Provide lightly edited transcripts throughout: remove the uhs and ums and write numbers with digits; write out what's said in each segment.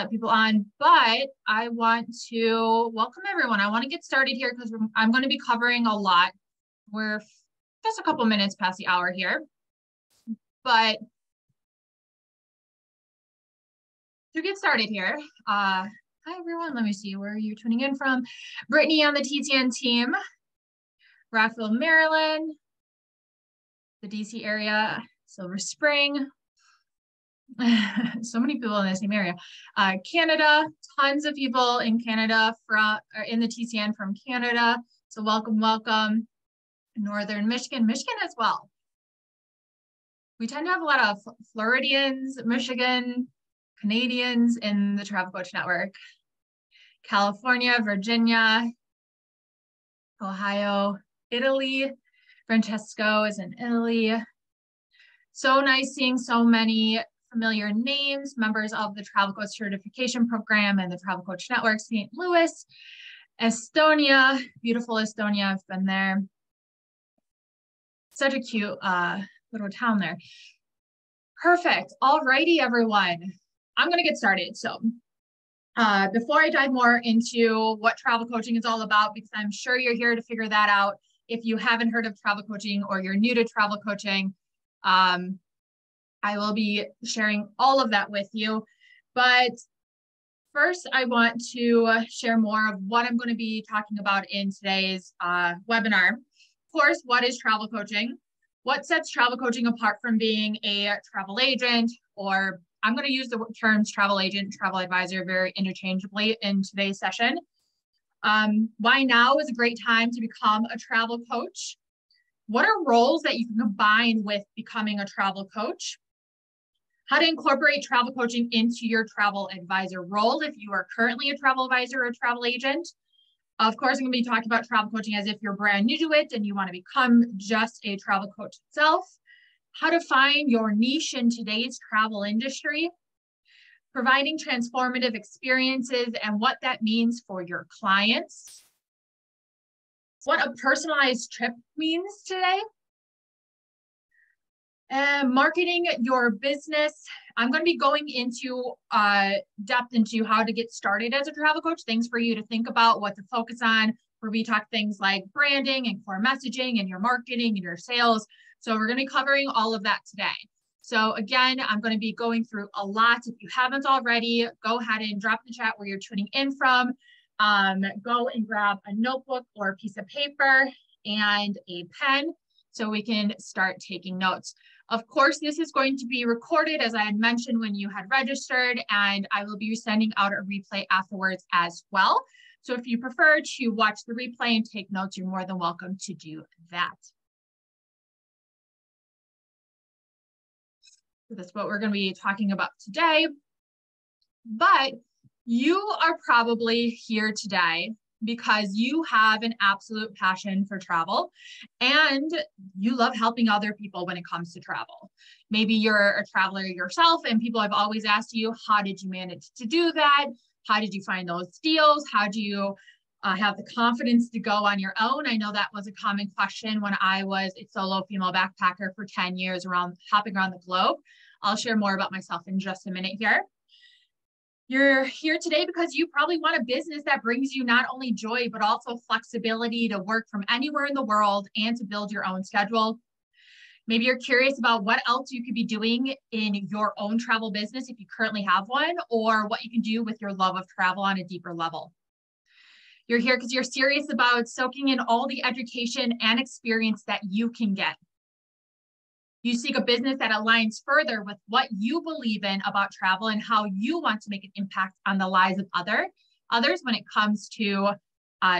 let people on, but I want to welcome everyone. I want to get started here because I'm going to be covering a lot. We're just a couple minutes past the hour here, but to get started here, hi everyone. Let me see where you're tuning in from. Brittany on the TTN team, Rockville, Maryland, the DC area, Silver Spring. So many people in the same area. Canada, tons of people in Canada in the TCN from Canada. So welcome. Northern Michigan as well. We tend to have a lot of Floridians, Michigan, Canadians in the Travel Coach Network. California, Virginia, Ohio, Italy. Francesco is in Italy. So nice seeing so many familiar names, members of the Travel Coach Certification Program and the Travel Coach Network. St. Louis, Estonia, beautiful Estonia, I've been there. Such a cute little town there. Perfect. All righty, everyone. I'm going to get started. So before I dive more into what travel coaching is all about, because I'm sure you're here to figure that out if you haven't heard of travel coaching or you're new to travel coaching, I will be sharing all of that with you. But first, I want to share more of what I'm going to be talking about in today's webinar. Of course, what is travel coaching? What sets travel coaching apart from being a travel agent? Or I'm going to use the terms travel agent, travel advisor very interchangeably in today's session. Why now is a great time to become a travel coach? What are roles that you can combine with becoming a travel coach? How to incorporate travel coaching into your travel advisor role if you are currently a travel advisor or a travel agent. Of course, I'm going to be talking about travel coaching as if you're brand new to it and you want to become just a travel coach itself. How to find your niche in today's travel industry. Providing transformative experiences and what that means for your clients. What a personalized trip means today. And marketing your business. I'm going to be going into depth into how to get started as a travel coach, things for you to think about, what to focus on, where we talk things like branding and core messaging and your marketing and your sales. So we're going to be covering all of that today. So again, I'm going to be going through a lot. If you haven't already, go ahead and drop in the chat where you're tuning in from. Go and grab a notebook or a piece of paper and a pen so we can start taking notes. Of course, this is going to be recorded, as I had mentioned when you had registered, and I will be sending out a replay afterwards as well. So if you prefer to watch the replay and take notes, you're more than welcome to do that. So that's what we're going to be talking about today. But you are probably here today because you have an absolute passion for travel and you love helping other people when it comes to travel. Maybe you're a traveler yourself and people have always asked you, how did you manage to do that? How did you find those deals? How do you have the confidence to go on your own? I know that was a common question when I was a solo female backpacker for 10 years hopping around the globe. I'll share more about myself in just a minute here. You're here today because you probably want a business that brings you not only joy, but also flexibility to work from anywhere in the world and to build your own schedule. Maybe you're curious about what else you could be doing in your own travel business if you currently have one, or what you can do with your love of travel on a deeper level. You're here because you're serious about soaking in all the education and experience that you can get. You seek a business that aligns further with what you believe in about travel and how you want to make an impact on the lives of others when it comes to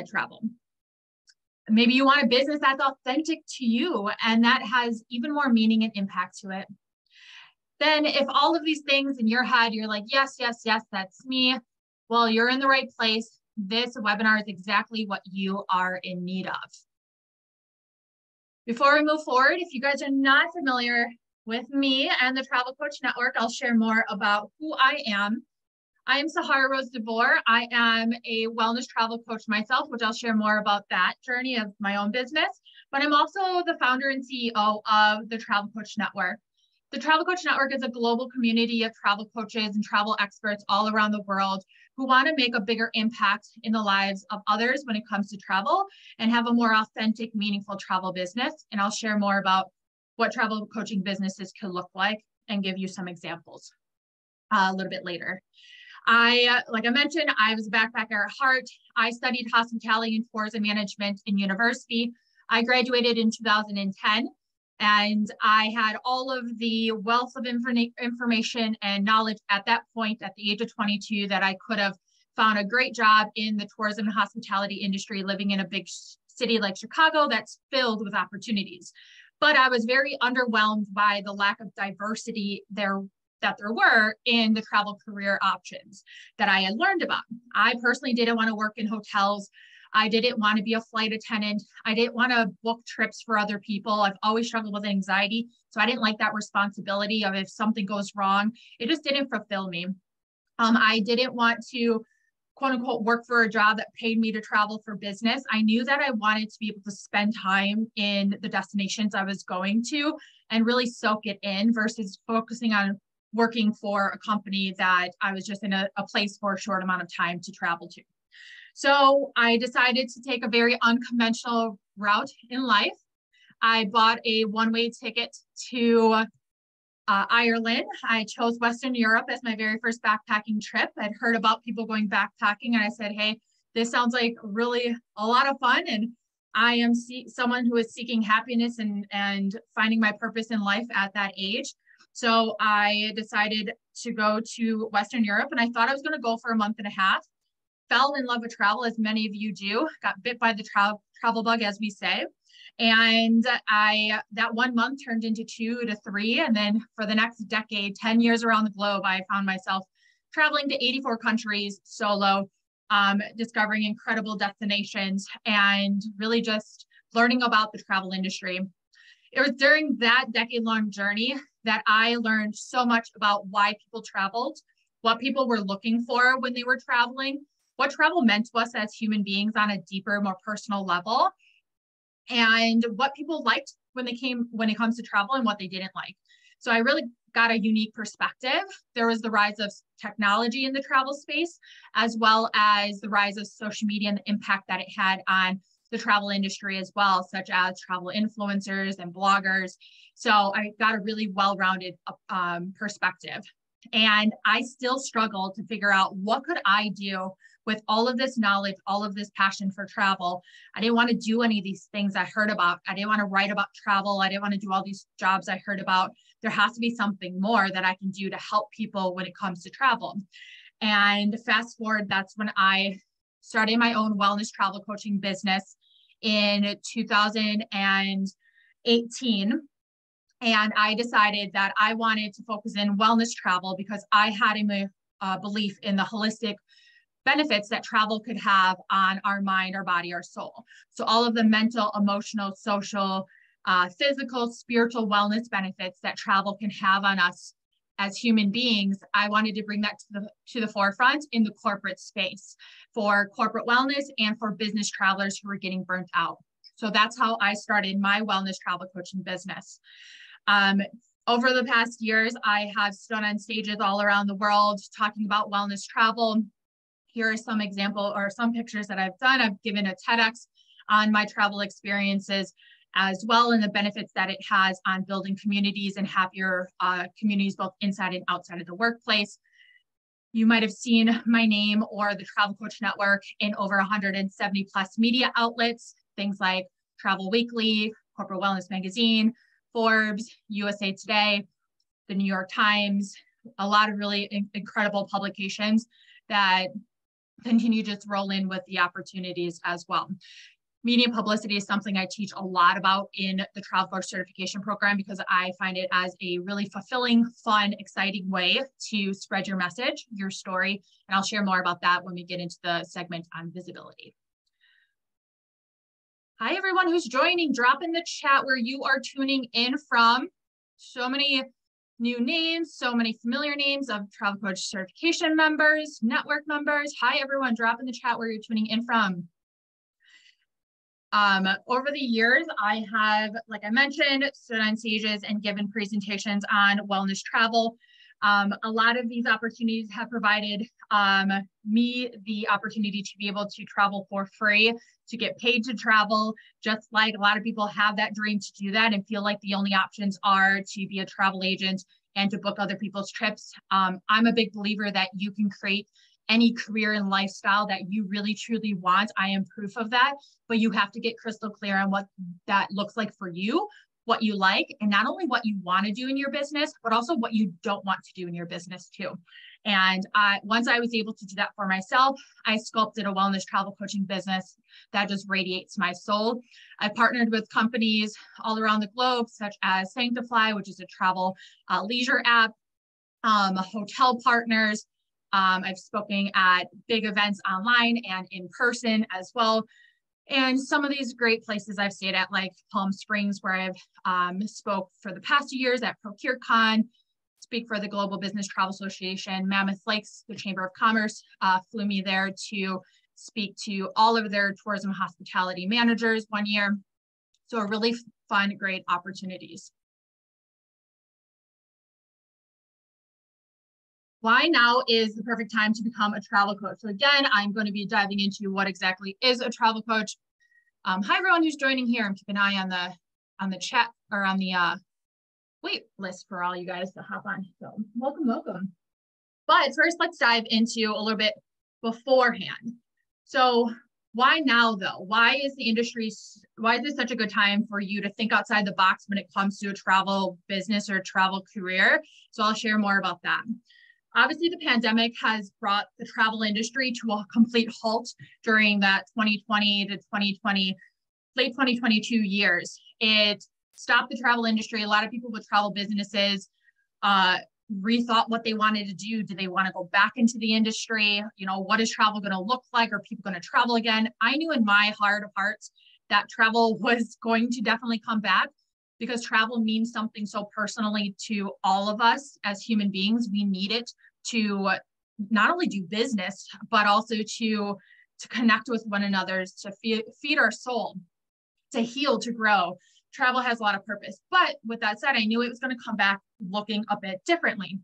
travel. Maybe you want a business that's authentic to you and that has even more meaning and impact to it. Then if all of these things in your head, you're like, yes, that's me. Well, you're in the right place. This webinar is exactly what you are in need of. Before we move forward, if you guys are not familiar with me and the Travel Coach Network, I'll share more about who I am. I am Sahara Rose DeVore. I am a wellness travel coach myself, which I'll share more about that journey of my own business. But I'm also the founder and CEO of the Travel Coach Network. The Travel Coach Network is a global community of travel coaches and travel experts all around the world who want to make a bigger impact in the lives of others when it comes to travel and have a more authentic, meaningful travel business. And I'll share more about what travel coaching businesses could look like and give you some examples a little bit later. Like I mentioned, I was a backpacker at heart. I studied hospitality and tourism management in university. I graduated in 2010. And I had all of the wealth of information and knowledge at that point, at the age of 22, that I could have found a great job in the tourism and hospitality industry, living in a big city like Chicago that's filled with opportunities. But I was very underwhelmed by the lack of diversity that there were in the travel career options that I had learned about. I personally didn't want to work in hotels. I didn't want to be a flight attendant. I didn't want to book trips for other people. I've always struggled with anxiety. So I didn't like that responsibility of if something goes wrong. It just didn't fulfill me. I didn't want to, quote unquote, work for a job that paid me to travel for business. I knew that I wanted to be able to spend time in the destinations I was going to and really soak it in versus focusing on working for a company that I was just in a place for a short amount of time to travel to. So I decided to take a very unconventional route in life. I bought a one-way ticket to Ireland. I chose Western Europe as my very first backpacking trip. I'd heard about people going backpacking and I said, hey, this sounds like really a lot of fun. And I am someone who is seeking happiness and finding my purpose in life at that age. So I decided to go to Western Europe and I thought I was going to go for a month and a half. Fell in love with travel, as many of you do, got bit by the travel bug, as we say. And that 1 month turned into 2 to 3. And then for the next decade, 10 years around the globe, I found myself traveling to 84 countries solo, discovering incredible destinations and really just learning about the travel industry. It was during that decade-long journey that I learned so much about why people traveled, what people were looking for when they were traveling, what travel meant to us as human beings on a deeper, more personal level, and what people liked when it comes to travel and what they didn't like. So I really got a unique perspective. There was the rise of technology in the travel space, as well as the rise of social media and the impact that it had on the travel industry as well, such as travel influencers and bloggers. So I got a really well-rounded perspective. And I still struggle to figure out what could I do with all of this knowledge, all of this passion for travel. I didn't want to do any of these things I heard about. I didn't want to write about travel. I didn't want to do all these jobs I heard about. There has to be something more that I can do to help people when it comes to travel. And fast forward, that's when I started my own wellness travel coaching business in 2018. And I decided that I wanted to focus in wellness travel because I had a belief in the holistic benefits that travel could have on our mind, our body, our soul. So all of the mental, emotional, social, physical, spiritual wellness benefits that travel can have on us as human beings, I wanted to bring that to the forefront in the corporate space for corporate wellness and for business travelers who are getting burnt out. So that's how I started my wellness travel coaching business. Over the past years, I have stood on stages all around the world talking about wellness travel. Here are some examples or some pictures that I've done. I've given a TEDx on my travel experiences as well, and the benefits that it has on building communities and happier communities, both inside and outside of the workplace. You might have seen my name or the Travel Coach Network in over 170 plus media outlets, things like Travel Weekly, Corporate Wellness Magazine, Forbes, USA Today, the New York Times, a lot of really incredible publications that continue to just roll in with the opportunities as well. Media publicity is something I teach a lot about in the Travel Coach Certification Program because I find it as a really fulfilling, fun, exciting way to spread your message, your story, and I'll share more about that when we get into the segment on visibility. Hi, everyone who's joining. Drop in the chat where you are tuning in from. So many new names, so many familiar names of Travel Coach Certification members, network members. Hi, everyone. Drop in the chat where you're tuning in from. Over the years, I have, like I mentioned, stood on stages and given presentations on wellness travel. A lot of these opportunities have provided me the opportunity to be able to travel for free, to get paid to travel, just like a lot of people have that dream to do that and feel like the only options are to be a travel agent and to book other people's trips. I'm a big believer that you can create any career and lifestyle that you really truly want. I am proof of that, but you have to get crystal clear on what that looks like for you, what you like, and not only what you want to do in your business, but also what you don't want to do in your business too. And once I was able to do that for myself, I sculpted a wellness travel coaching business that just radiates my soul. I partnered with companies all around the globe, such as Sanctify, which is a travel leisure app, hotel partners. I've spoken at big events online and in person as well. And some of these great places I've stayed at, like Palm Springs, where I've spoke for the past 2 years at ProcureCon, speak for the Global Business Travel Association. Mammoth Lakes, the Chamber of Commerce, flew me there to speak to all of their tourism hospitality managers 1 year. So a really fun, great opportunities. Why now is the perfect time to become a travel coach? So again, I'm going to be diving into what exactly is a travel coach. Hi, everyone who's joining here. I'm keeping an eye on the chat or on the wait list for all you guys to hop on. So welcome, welcome. But first, let's dive into a little bit beforehand. So why now though? Why is this such a good time for you to think outside the box when it comes to a travel business or a travel career? So I'll share more about that. Obviously, the pandemic has brought the travel industry to a complete halt during that 2020 to 2020, late 2022 years. It stopped the travel industry. A lot of people with travel businesses rethought what they wanted to do. Do they want to go back into the industry? You know, what is travel going to look like? Are people going to travel again? I knew in my heart of hearts that travel was going to definitely come back, because travel means something so personally to all of us as human beings. We need it to not only do business, but also to connect with one another, to feed our soul, to heal, to grow. Travel has a lot of purpose. But with that said, I knew it was going to come back looking a bit differently.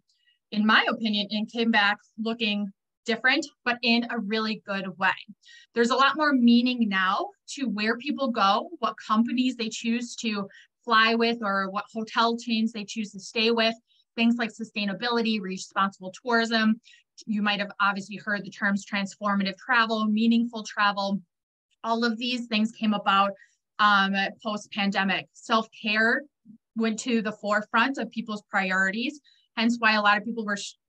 In my opinion, it came back looking different, but in a really good way. There's a lot more meaning now to where people go, what companies they choose to fly with, or what hotel chains they choose to stay with. Things like sustainability, responsible tourism. You might have obviously heard the terms transformative travel, meaningful travel. All of these things came about post-pandemic. Self-care went to the forefront of people's priorities, hence why a lot of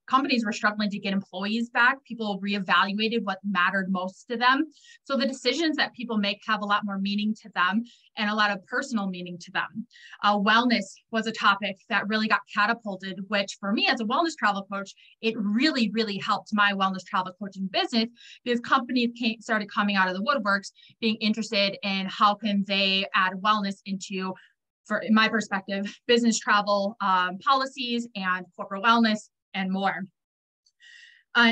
companies were struggling to get employees back. People reevaluated what mattered most to them. So the decisions that people make have a lot more meaning to them and a lot of personal meaning to them. Wellness was a topic that really got catapulted, which for me as a wellness travel coach, it really, really helped my wellness travel coaching business, because companies started coming out of the woodworks being interested in how can they add wellness into, in my perspective, business travel policies and corporate wellness and more.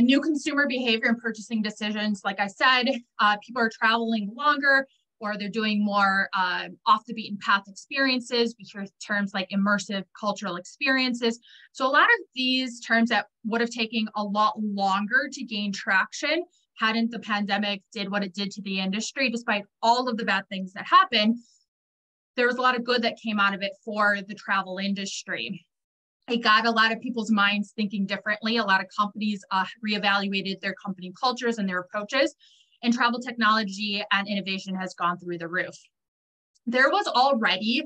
New consumer behavior and purchasing decisions. Like I said, people are traveling longer, or they're doing more off the beaten path experiences. We hear terms like immersive cultural experiences. So a lot of these terms that would have taken a lot longer to gain traction hadn't the pandemic did what it did to the industry. Despite all of the bad things that happened, there was a lot of good that came out of it for the travel industry. It got a lot of people's minds thinking differently. A lot of companies reevaluated their company cultures and their approaches, and travel technology and innovation has gone through the roof. There was already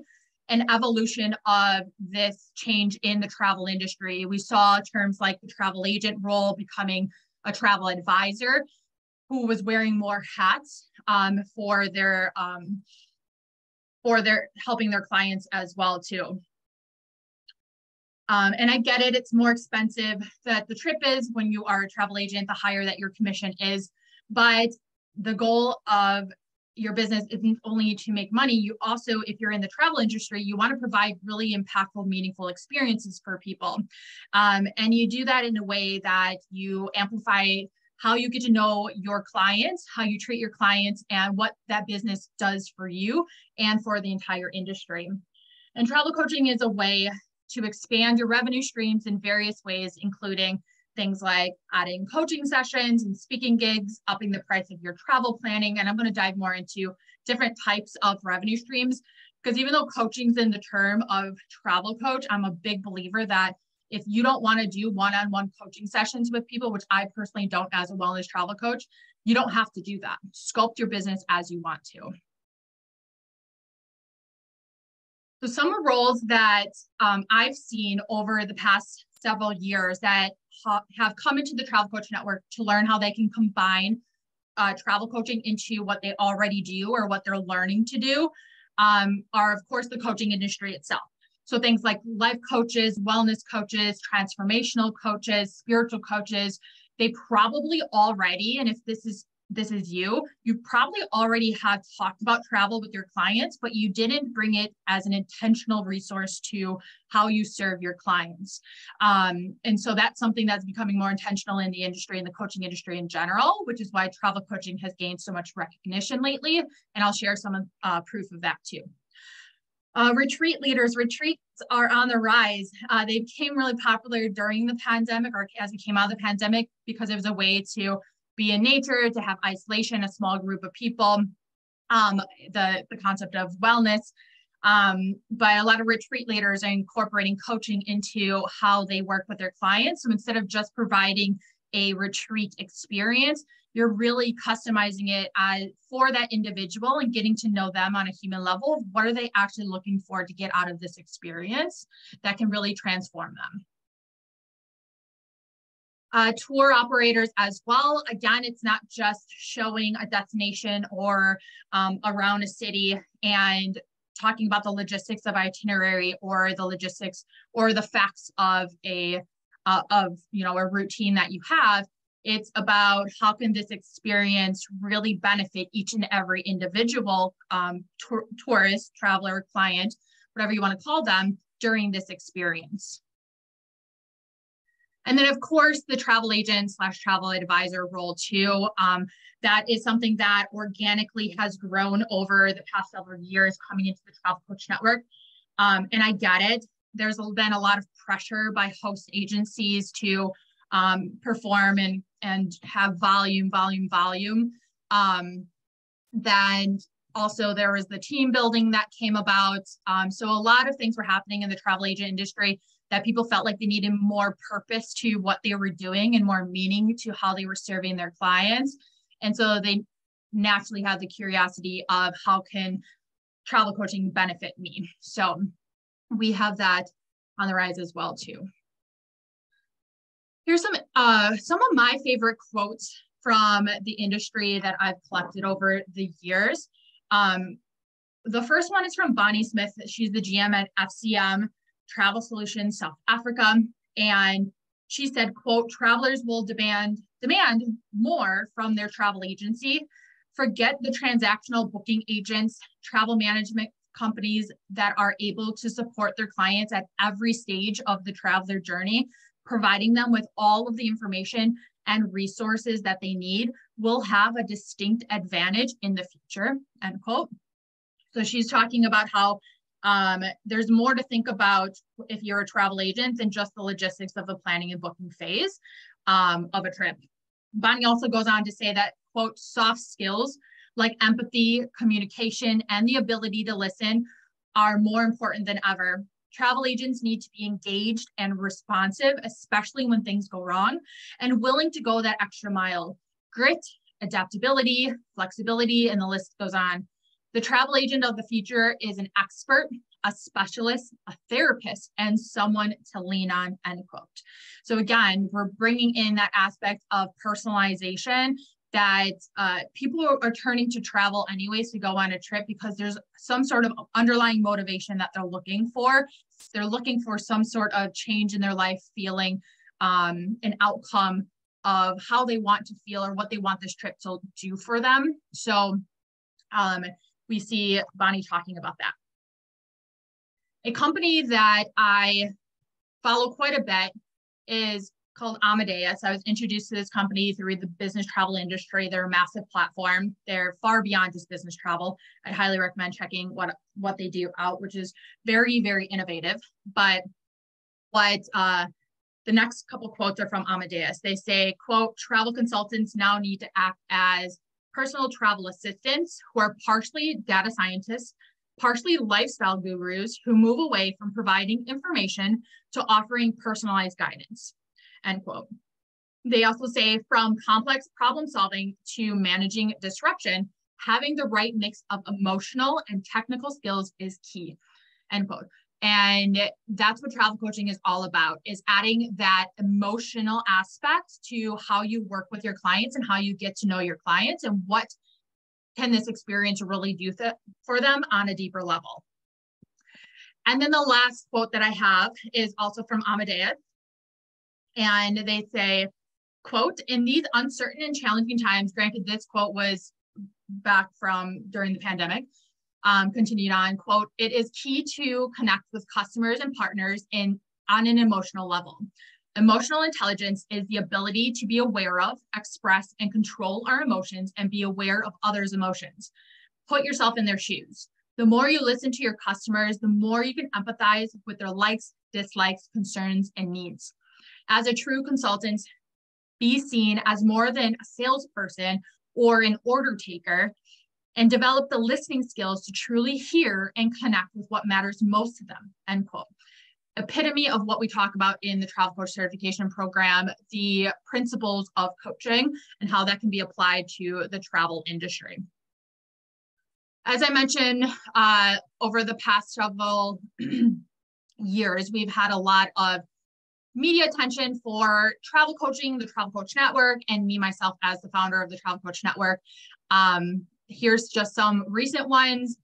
an evolution of this change in the travel industry. We saw terms like the travel agent role becoming a travel advisor, who was wearing more hats for their helping their clients as well too. And I get it, it's more expensive that the trip is when you are a travel agent, the higher that your commission is. But the goal of your business isn't only to make money. You also, if you're in the travel industry, you want to provide really impactful, meaningful experiences for people. And you do that in a way that you amplify how you get to know your clients, how you treat your clients, and what that business does for you and for the entire industry. And travel coaching is a way to expand your revenue streams in various ways, including things like adding coaching sessions and speaking gigs, upping the price of your travel planning. And I'm going to dive more into different types of revenue streams, because even though coaching's in the term of travel coach, I'm a big believer that if you don't want to do one-on-one coaching sessions with people, which I personally don't as a wellness travel coach, you don't have to do that. Sculpt your business as you want to. So some roles that I've seen over the past several years that have come into the Travel Coach Network to learn how they can combine travel coaching into what they already do or what they're learning to do are, of course, the coaching industry itself. So things like life coaches, wellness coaches, transformational coaches, spiritual coaches, they probably already, and if this is you probably already have talked about travel with your clients, but you didn't bring it as an intentional resource to how you serve your clients. And so that's something that's becoming more intentional in the industry and the coaching industry in general, which is why travel coaching has gained so much recognition lately. And I'll share some proof of that too. Retreat leaders, retreats are on the rise. They became really popular during the pandemic, or as we came out of the pandemic, because it was a way to be in nature, to have isolation, a small group of people, the concept of wellness. But a lot of retreat leaders are incorporating coaching into how they work with their clients. So instead of just providing a retreat experience, you're really customizing it for that individual and getting to know them on a human level. What are they actually looking for to get out of this experience that can really transform them? Tour operators as well. Again, it's not just showing a destination or around a city and talking about the logistics of itinerary or the logistics or the facts of a routine that you have. It's about how can this experience really benefit each and every individual tourist, traveler, client, whatever you want to call them, during this experience. And then, of course, the travel agent / travel advisor role too. That is something that organically has grown over the past several years coming into the Travel Coach Network. And I get it. There's been a lot of pressure by host agencies to perform and have volume. Then also there was the team building that came about. So a lot of things were happening in the travel agent industry that people felt like they needed more purpose to what they were doing and more meaning to how they were serving their clients. And so they naturally had the curiosity of how can travel coaching benefit me? So we have that on the rise as well too. Here's some of my favorite quotes from the industry that I've collected over the years. The first one is from Bonnie Smith. She's the GM at FCM Travel Solutions South Africa. And she said, quote, travelers will demand more from their travel agency. Forget the transactional booking agents, travel management companies that are able to support their clients at every stage of the traveler journey, providing them with all of the information and resources that they need will have a distinct advantage in the future, end quote. So she's talking about how there's more to think about if you're a travel agent than just the logistics of the planning and booking phase of a trip. Bonnie also goes on to say that, quote, soft skills like empathy, communication, and the ability to listen are more important than ever. Travel agents need to be engaged and responsive, especially when things go wrong, and willing to go that extra mile. Grit, adaptability, flexibility, and the list goes on. The travel agent of the future is an expert, a specialist, a therapist, and someone to lean on, end quote. So again, we're bringing in that aspect of personalization that people are turning to travel anyways to go on a trip because there's some sort of underlying motivation that they're looking for. They're looking for some sort of change in their life, feeling an outcome of how they want to feel or what they want this trip to do for them. So we see Bonnie talking about that. A company that I follow quite a bit is called Amadeus. I was introduced to this company through the business travel industry. They're a massive platform. They're far beyond just business travel. I highly recommend checking what they do out, which is very, very innovative. But what the next couple quotes are from Amadeus. They say, quote, travel consultants now need to act as personal travel assistants who are partially data scientists, partially lifestyle gurus who move away from providing information to offering personalized guidance, end quote. They also say from complex problem solving to managing disruption, having the right mix of emotional and technical skills is key, end quote. And that's what travel coaching is all about, is adding that emotional aspect to how you work with your clients and how you get to know your clients and what can this experience really do for them on a deeper level. And then the last quote that I have is also from Amadeus. And they say, quote, in these uncertain and challenging times, granted this quote was back from during the pandemic, continued on, quote, it is key to connect with customers and partners on an emotional level. Emotional intelligence is the ability to be aware of, express, and control our emotions and be aware of others' emotions. Put yourself in their shoes. The more you listen to your customers, the more you can empathize with their likes, dislikes, concerns, and needs. As a true consultant, be seen as more than a salesperson or an order taker, and develop the listening skills to truly hear and connect with what matters most to them, end quote. Epitome of what we talk about in the Travel Coach Certification Program, the principles of coaching and how that can be applied to the travel industry. As I mentioned, over the past several years, we've had a lot of media attention for travel coaching, the Travel Coach Network, and me, myself, as the founder of the Travel Coach Network. Here's just some recent ones.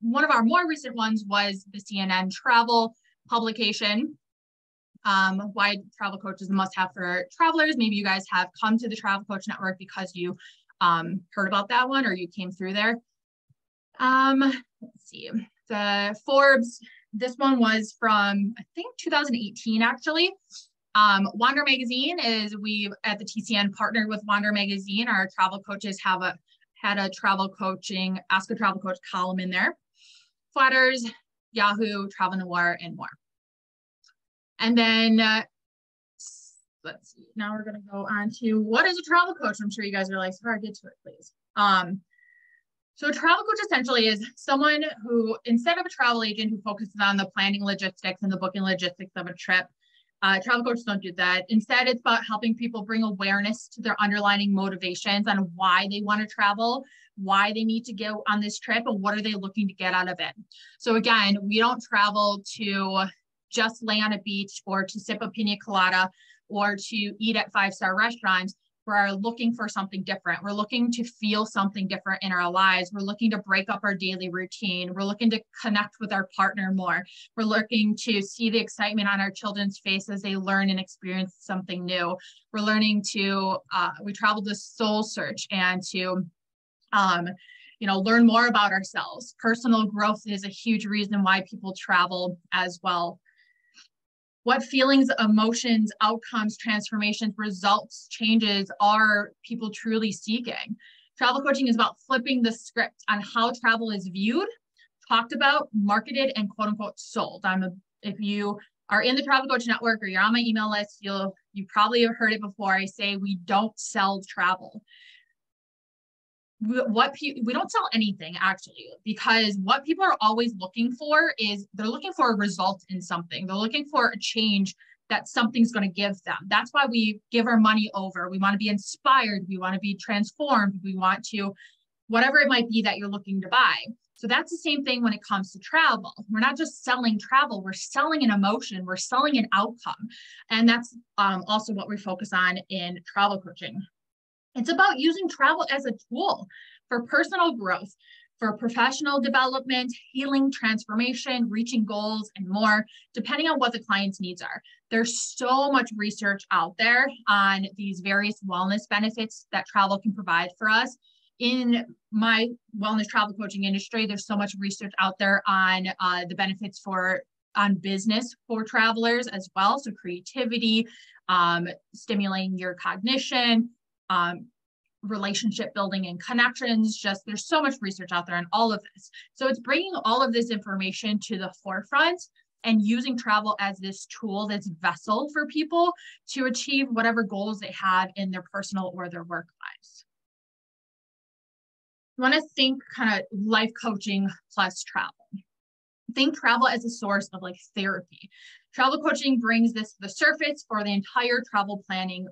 One of our more recent ones was the CNN travel publication, why travel coach is a must-have for travelers. Maybe you guys have come to the Travel Coach Network because you heard about that one or you came through there. Let's see, the Forbes, this one was from, I think, 2018, actually. Wander Magazine we at the TCN partnered with Wander Magazine. Our travel coaches had a travel coaching, Ask a Travel Coach column in there. Flatters, Yahoo, Travel Noir, and more. And then, let's see, now we're gonna go on to what is a travel coach? I'm sure you guys are like, sorry, get to it, please. So a travel coach essentially is someone who, instead of a travel agent who focuses on the planning logistics and the booking logistics of a trip, travel coaches don't do that. Instead, it's about helping people bring awareness to their underlying motivations on why they want to travel, why they need to go on this trip, and what are they looking to get out of it. So again, we don't travel to just lay on a beach or to sip a pina colada or to eat at five-star restaurants. We're looking for something different. We're looking to feel something different in our lives. We're looking to break up our daily routine. We're looking to connect with our partner more. We're looking to see the excitement on our children's face as they learn and experience something new. We're learning to, we travel to soul search and to, learn more about ourselves. Personal growth is a huge reason why people travel as well. What feelings, emotions, outcomes, transformations, results, changes are people truly seeking? Travel coaching is about flipping the script on how travel is viewed, talked about, marketed, and quote unquote sold. If you are in the Travel Coach Network or you're on my email list, you probably have heard it before. I say we don't sell travel. We don't sell anything, actually, because what people are always looking for is they're looking for a result in something. They're looking for a change that something's going to give them. That's why we give our money over. We want to be inspired. We want to be transformed. We want to, whatever it might be that you're looking to buy. So that's the same thing when it comes to travel. We're not just selling travel. We're selling an emotion. We're selling an outcome. And that's also what we focus on in travel coaching. It's about using travel as a tool for personal growth, for professional development, healing, transformation, reaching goals, and more, depending on what the client's needs are. There's so much research out there on these various wellness benefits that travel can provide for us. In my wellness travel coaching industry, there's so much research out there on the benefits on business for travelers as well. So creativity, stimulating your cognition, relationship building and connections. Just there's so much research out there on all of this. So it's bringing all of this information to the forefront and using travel as this tool, this vessel for people to achieve whatever goals they have in their personal or their work lives. You want to think kind of life coaching plus travel. Think travel as a source of like therapy. Travel coaching brings this to the surface for the entire travel planning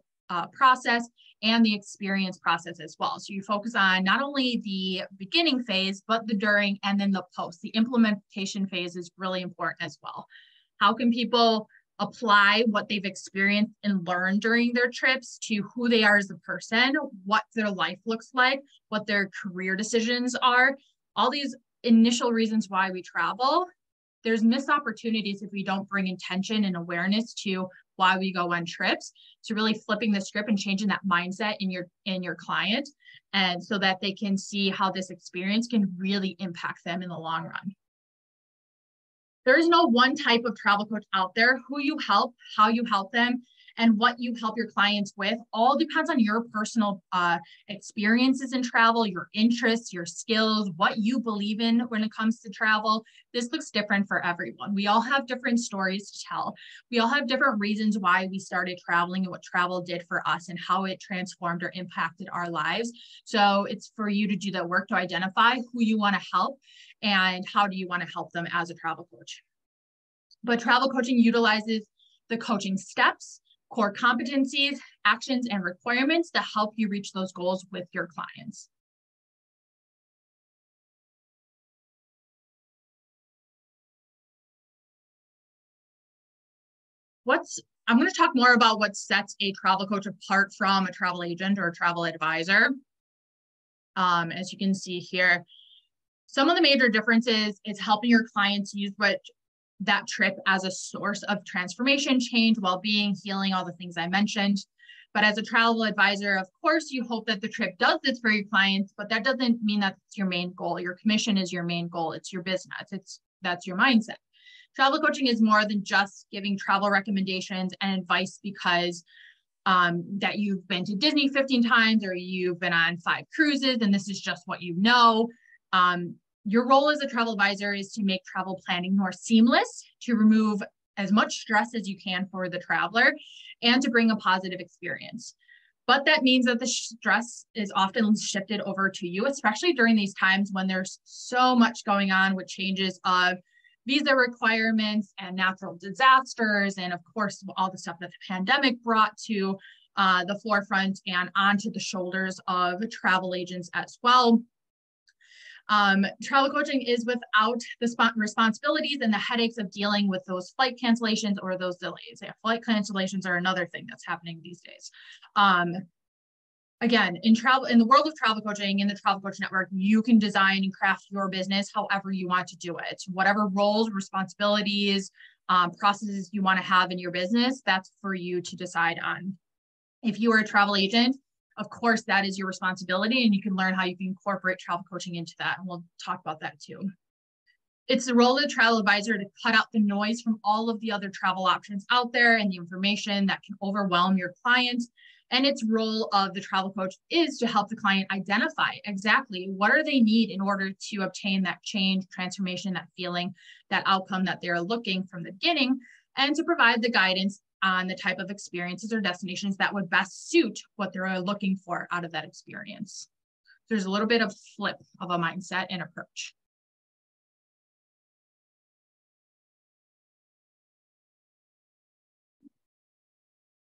process and the experience process as well. So you focus on not only the beginning phase, but the during and then the post. The implementation phase is really important as well. How can people apply what they've experienced and learned during their trips to who they are as a person, what their life looks like, what their career decisions are, all these initial reasons why we travel. There's missed opportunities if we don't bring intention and awareness to why we go on trips, to really flipping the script and changing that mindset in your client, and so that they can see how this experience can really impact them in the long run. There is no one type of travel coach out there. Who you help, how you help them, and what you help your clients with all depends on your personal experiences in travel, your interests, your skills, what you believe in when it comes to travel. This looks different for everyone. We all have different stories to tell. We all have different reasons why we started traveling and what travel did for us and how it transformed or impacted our lives. So it's for you to do that work to identify who you want to help and how do you want to help them as a travel coach. But travel coaching utilizes the coaching steps, core competencies, actions, and requirements to help you reach those goals with your clients. I'm going to talk more about what sets a travel coach apart from a travel agent or a travel advisor. As you can see here, some of the major differences is helping your clients use that trip as a source of transformation, change, well-being, healing, all the things I mentioned. But as a travel advisor, of course, you hope that the trip does this for your clients, but that doesn't mean that's your main goal. Your commission is your main goal. It's your business. That's your mindset. Travel coaching is more than just giving travel recommendations and advice because that you've been to Disney 15 times or you've been on 5 cruises and this is just what you know. Your role as a travel advisor is to make travel planning more seamless, to remove as much stress as you can for the traveler, and to bring a positive experience. But that means that the stress is often shifted over to you, especially during these times when there's so much going on with changes of visa requirements and natural disasters, and of course, all the stuff that the pandemic brought to the forefront and onto the shoulders of travel agents as well. Travel coaching is without the responsibilities and the headaches of dealing with those flight cancellations or those delays. Yeah, flight cancellations are another thing that's happening these days. Again, in the world of travel coaching, in the Travel Coach Network, you can design and craft your business however you want to do it. Whatever roles, responsibilities, processes you want to have in your business, that's for you to decide on. If you are a travel agent, of course, that is your responsibility, and you can learn how you can incorporate travel coaching into that. And we'll talk about that too. It's the role of the travel advisor to cut out the noise from all of the other travel options out there and the information that can overwhelm your client. And its role of the travel coach is to help the client identify exactly what do they need in order to obtain that change, transformation, that feeling, that outcome that they're looking from the beginning, and to provide the guidance on the type of experiences or destinations that would best suit what they're looking for out of that experience. There's a little bit of flip of a mindset and approach.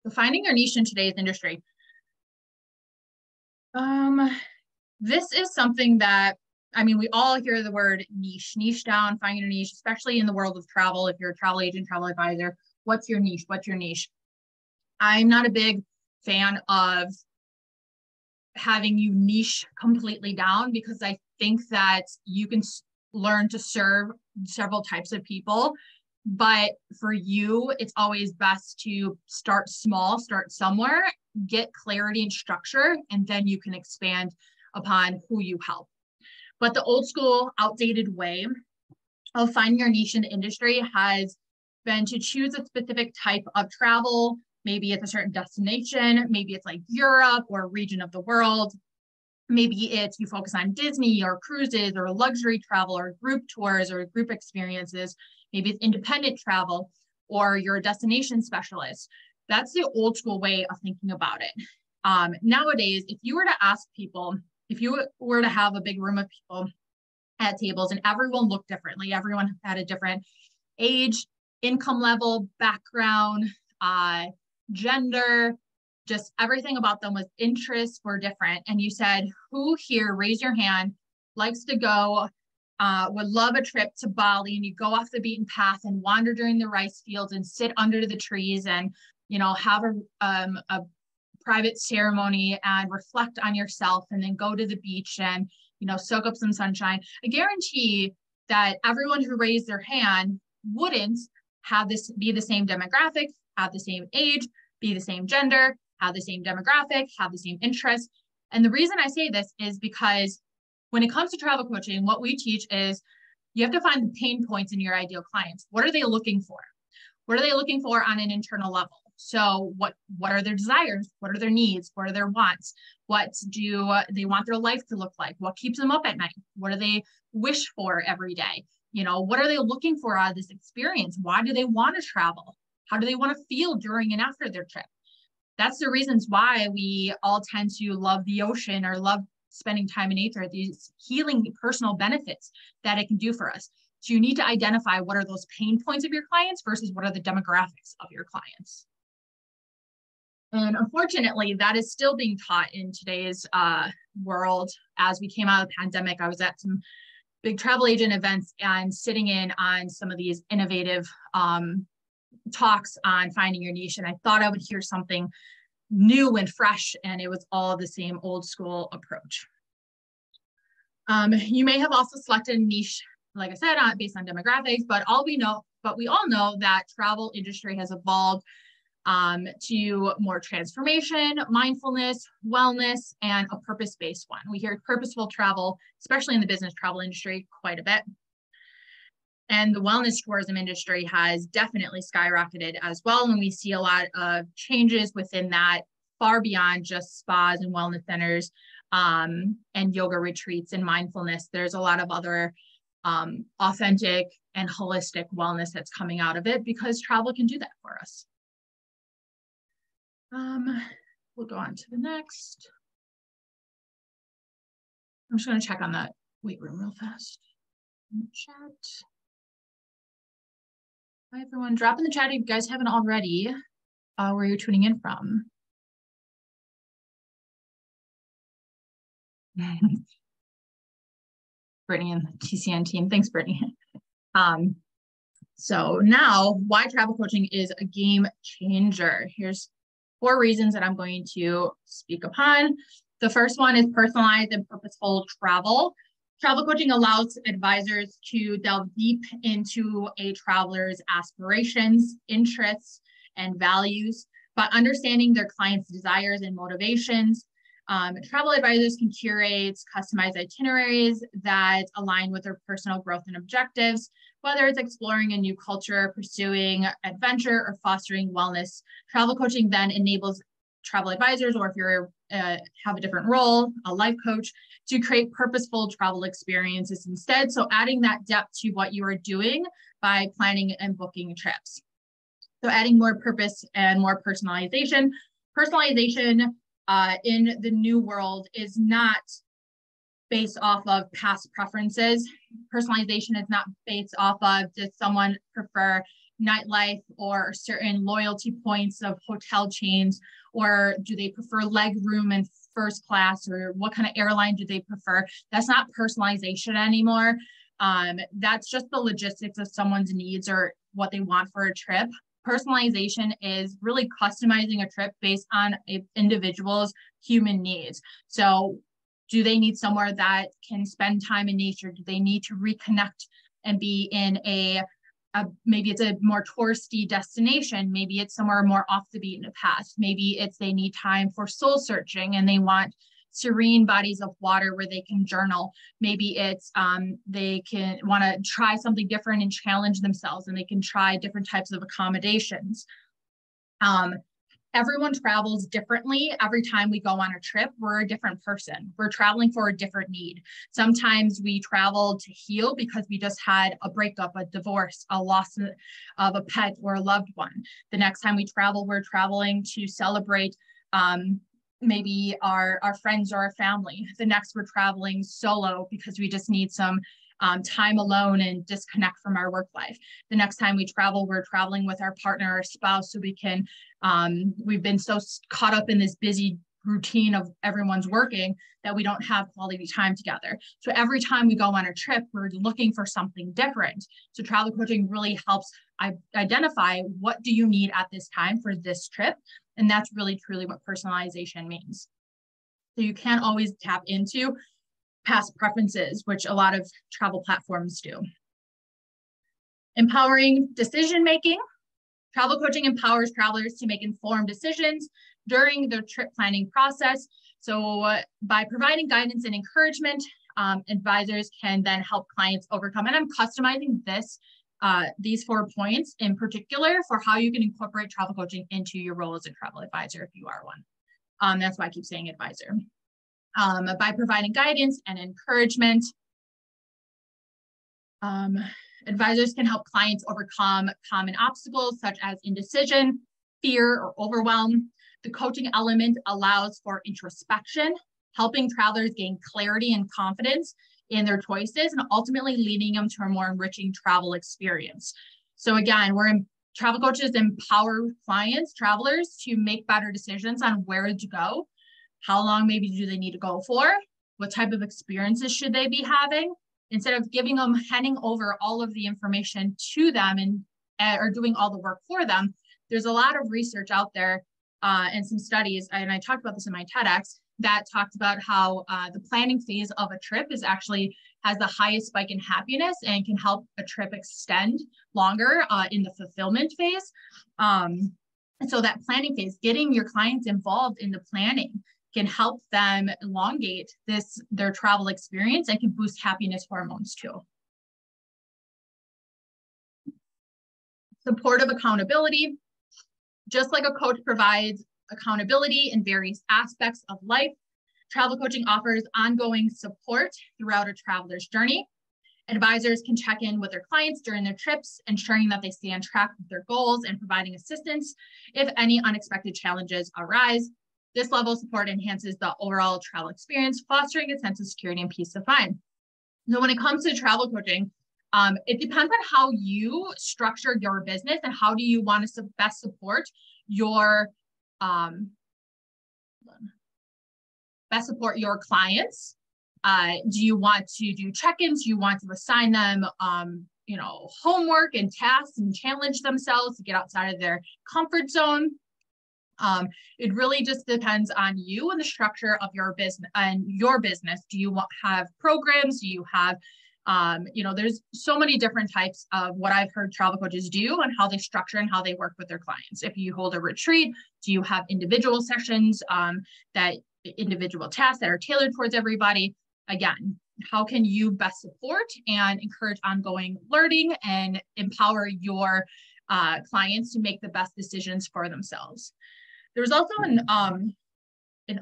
So finding your niche in today's industry. This is something that, I mean, we all hear the word niche down, finding your niche, especially in the world of travel. If you're a travel agent, travel advisor, what's your niche? What's your niche? I'm not a big fan of having you niche completely down because I think that you can learn to serve several types of people. But for you, it's always best to start small, start somewhere, get clarity and structure, and then you can expand upon who you help. But the old school, outdated way of finding your niche in the industry has been to choose a specific type of travel Maybe it's a certain destination. Maybe it's like Europe or a region of the world. Maybe it's you focus on Disney or cruises or luxury travel or group tours or group experiences. Maybe it's independent travel or you're a destination specialist. That's the old school way of thinking about it. Nowadays, if you were to ask people, if you were to have a big room of people at tables and everyone looked differently, everyone had a different age, income level, background, gender, just everything about them was interests were different. And you said, who here, raise your hand, likes to go, would love a trip to Bali, and you go off the beaten path and wander during the rice fields and sit under the trees and, you know, have a private ceremony and reflect on yourself and then go to the beach and, you know, soak up some sunshine. I guarantee that everyone who raised their hand wouldn't have this be the same demographic, have the same age, be the same gender, have the same demographic, have the same interests. And the reason I say this is because when it comes to travel coaching, what we teach is you have to find the pain points in your ideal clients. What are they looking for? What are they looking for on an internal level? So what are their desires? What are their needs? What are their wants? What do they want their life to look like? What keeps them up at night? What do they wish for every day? You know, what are they looking for out of this experience? Why do they want to travel? How do they want to feel during and after their trip? That's the reasons why we all tend to love the ocean or love spending time in nature, these healing personal benefits that it can do for us. So you need to identify what are those pain points of your clients versus what are the demographics of your clients. And unfortunately, that is still being taught in today's world. As we came out of the pandemic, I was at some big travel agent events and sitting in on some of these innovative talks on finding your niche. And I thought I would hear something new and fresh, and it was all the same old school approach. You may have also selected a niche, like I said, based on demographics, but we all know that travel industry has evolved to more transformation, mindfulness, wellness, and a purpose-based one. We hear purposeful travel, especially in the business travel industry, quite a bit. And the wellness tourism industry has definitely skyrocketed as well. And we see a lot of changes within that, far beyond just spas and wellness centers and yoga retreats and mindfulness. There's a lot of other authentic and holistic wellness that's coming out of it because travel can do that for us. We'll go on to the next. I'm just going to check on that weight room real fast in the chat. Hi, everyone. Drop in the chat if you guys haven't already where you're tuning in from. Brittany and the TCN team. Thanks, Brittany. So now, why travel coaching is a game changer. Here's 4 reasons that I'm going to speak upon. The first one is personalized and purposeful travel. Travel coaching allows advisors to delve deep into a traveler's aspirations, interests, and values by understanding their clients' desires and motivations. Travel advisors can curate customized itineraries that align with their personal growth and objectives, whether it's exploring a new culture, pursuing adventure, or fostering wellness. Travel coaching then enables travel advisors, or if you're have a different role, a life coach, to create purposeful travel experiences instead. So adding that depth to what you are doing by planning and booking trips. So adding more purpose and more personalization. Personalization in the new world is not based off of past preferences. Personalization is not based off of does someone prefer nightlife or certain loyalty points of hotel chains, or do they prefer leg room and first class, or what kind of airline do they prefer? That's not personalization anymore. That's just the logistics of someone's needs or what they want for a trip. Personalization is really customizing a trip based on an individual's human needs. So do they need somewhere that can spend time in nature? Do they need to reconnect and be in maybe it's a more touristy destination. Maybe it's somewhere more off the beaten path. Maybe it's they need time for soul searching and they want serene bodies of water where they can journal. Maybe it's they can want to try something different and challenge themselves, and they can try different types of accommodations. Everyone travels differently. Every time we go on a trip, we're a different person. We're traveling for a different need. Sometimes we travel to heal because we just had a breakup, a divorce, a loss of a pet or a loved one. The next time we travel, we're traveling to celebrate maybe our friends or our family. The next, we're traveling solo because we just need some time alone and disconnect from our work life. The next time we travel, we're traveling with our partner or spouse so we can, we've been so caught up in this busy routine of everyone's working that we don't have quality time together. So every time we go on a trip, we're looking for something different. So travel coaching really helps identify what do you need at this time for this trip. And that's really truly what personalization means. So you can't always tap into past preferences, which a lot of travel platforms do. Empowering decision-making. Travel coaching empowers travelers to make informed decisions during their trip planning process. So by providing guidance and encouragement, advisors can then help clients overcome, and I'm customizing these 4 points in particular for how you can incorporate travel coaching into your role as a travel advisor if you are one. That's why I keep saying advisor. By providing guidance and encouragement, advisors can help clients overcome common obstacles such as indecision, fear, or overwhelm. The coaching element allows for introspection, helping travelers gain clarity and confidence in their choices and ultimately leading them to a more enriching travel experience. So again, travel coaches empower clients, travelers to make better decisions on where to go. How long maybe do they need to go for? What type of experiences should they be having? Instead of handing over all of the information to them or doing all the work for them, there's a lot of research out there and some studies, and I talked about this in my TEDx, that talked about how the planning phase of a trip has the highest spike in happiness and can help a trip extend longer in the fulfillment phase. And so that planning phase, getting your clients involved in the planning, can help them elongate their travel experience and can boost happiness hormones too. Supportive accountability. Just like a coach provides accountability in various aspects of life, travel coaching offers ongoing support throughout a traveler's journey. Advisors can check in with their clients during their trips, ensuring that they stay on track with their goals and providing assistance if any unexpected challenges arise. This level of support enhances the overall travel experience, fostering a sense of security and peace of mind. So when it comes to travel coaching, it depends on how you structure your business and how do you want to best support your clients. Do you want to do check-ins? Do you want to assign them homework and tasks and challenge themselves to get outside of their comfort zone? It really just depends on you and the structure of your business. Do you have programs? Do you have, there's so many different types of what I've heard travel coaches do and how they structure and how they work with their clients. If you hold a retreat, do you have individual sessions, individual tasks that are tailored towards everybody? Again, how can you best support and encourage ongoing learning and empower your clients to make the best decisions for themselves? There was also an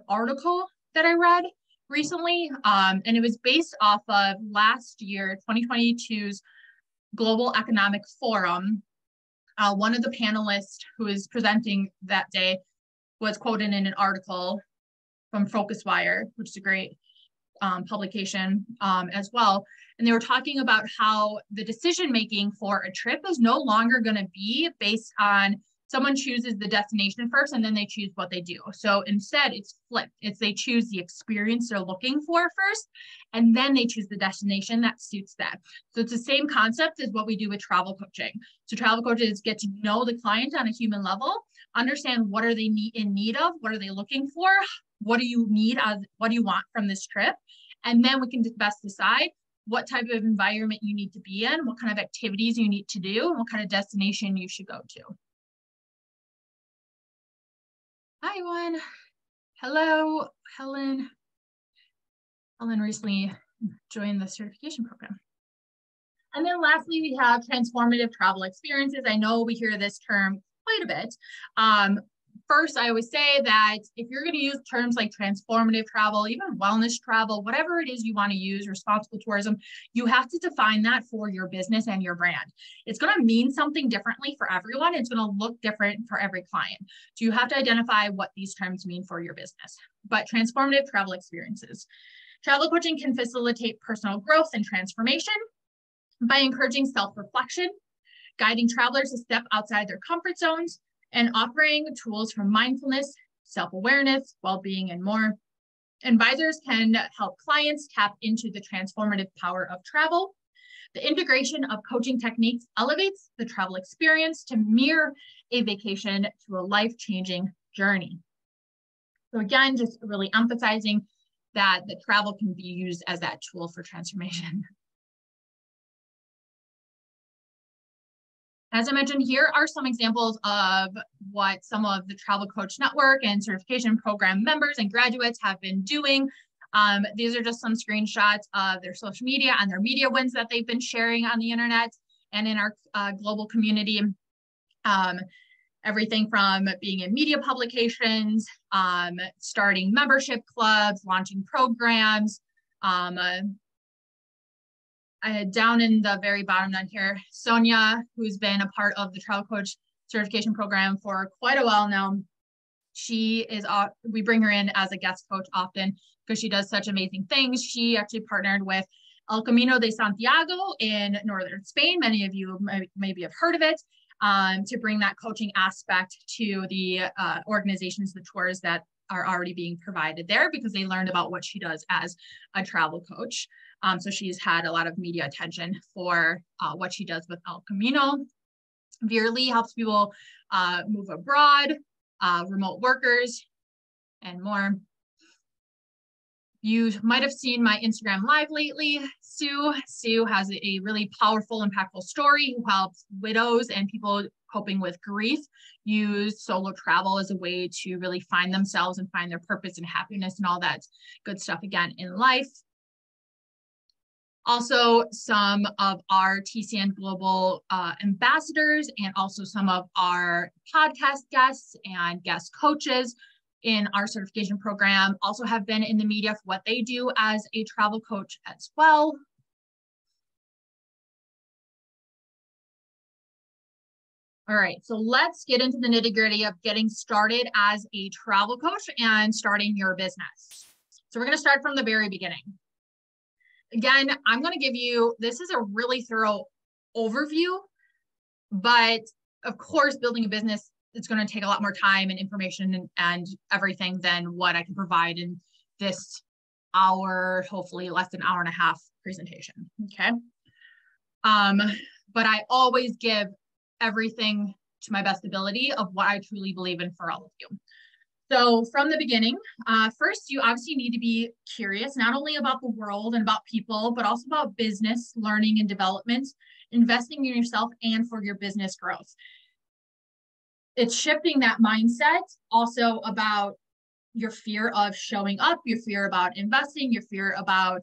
article that I read recently, and it was based off of last year, 2022's Global Economic Forum. One of the panelists who was presenting that day was quoted in an article from FocusWire, which is a great publication as well. And they were talking about how the decision-making for a trip is no longer going to be based on someone chooses the destination first and then they choose what they do. So instead it's flipped. They choose the experience they're looking for first, and then they choose the destination that suits them. So it's the same concept as what we do with travel coaching. So travel coaches get to know the client on a human level, understand what are they in need of, what are they looking for, what do you need, what do you want from this trip? And then we can best decide what type of environment you need to be in, what kind of activities you need to do, and what kind of destination you should go to. Hi, everyone. Hello, Helen. Helen recently joined the certification program. And then lastly, we have transformative travel experiences. I know we hear this term quite a bit. first, I always say that if you're going to use terms like transformative travel, even wellness travel, whatever it is you want to use, responsible tourism, you have to define that for your business and your brand. It's going to mean something differently for everyone. It's going to look different for every client. So you have to identify what these terms mean for your business. But transformative travel experiences. Travel coaching can facilitate personal growth and transformation by encouraging self-reflection, guiding travelers to step outside their comfort zones, and offering tools for mindfulness, self-awareness, well-being, and more. Advisors can help clients tap into the transformative power of travel. The integration of coaching techniques elevates the travel experience to mirror a vacation to a life-changing journey. So again, just really emphasizing that the travel can be used as that tool for transformation. As I mentioned, here are some examples of what some of the Travel Coach Network and certification program members and graduates have been doing. These are just some screenshots of their social media and their media wins that they've been sharing on the internet and in our global community. Everything from being in media publications, starting membership clubs, launching programs, down in the very bottom down here, Sonia, who's been a part of the Travel Coach certification program for quite a while now. She is, we bring her in as a guest coach often because she does such amazing things. She actually partnered with El Camino de Santiago in northern Spain. Many of you maybe have heard of it, to bring that coaching aspect to the organizations, the tours that are already being provided there because they learned about what she does as a travel coach. So she's had a lot of media attention for what she does with El Camino. Veer Lee helps people move abroad, remote workers, and more. You might have seen my Instagram live lately. Sue has a really powerful, impactful story who helps widows and people coping with grief use solo travel as a way to really find themselves and find their purpose and happiness and all that good stuff again in life. Also, some of our TCN Global ambassadors and also some of our podcast guests and guest coaches in our certification program also have been in the media for what they do as a travel coach as well. All right, so let's get into the nitty-gritty of getting started as a travel coach and starting your business. So we're going to start from the very beginning. Again, I'm going to give you, this is a really thorough overview, but of course, building a business, it's going to take a lot more time and information and everything than what I can provide in this hour, hopefully less than hour and a half presentation, okay? But I always give everything to my best ability of what I truly believe in for all of you. So from the beginning, first, you obviously need to be curious, not only about the world and about people, but also about business, learning and development, investing in yourself and for your business growth. It's shifting that mindset also about your fear of showing up, your fear about investing, your fear about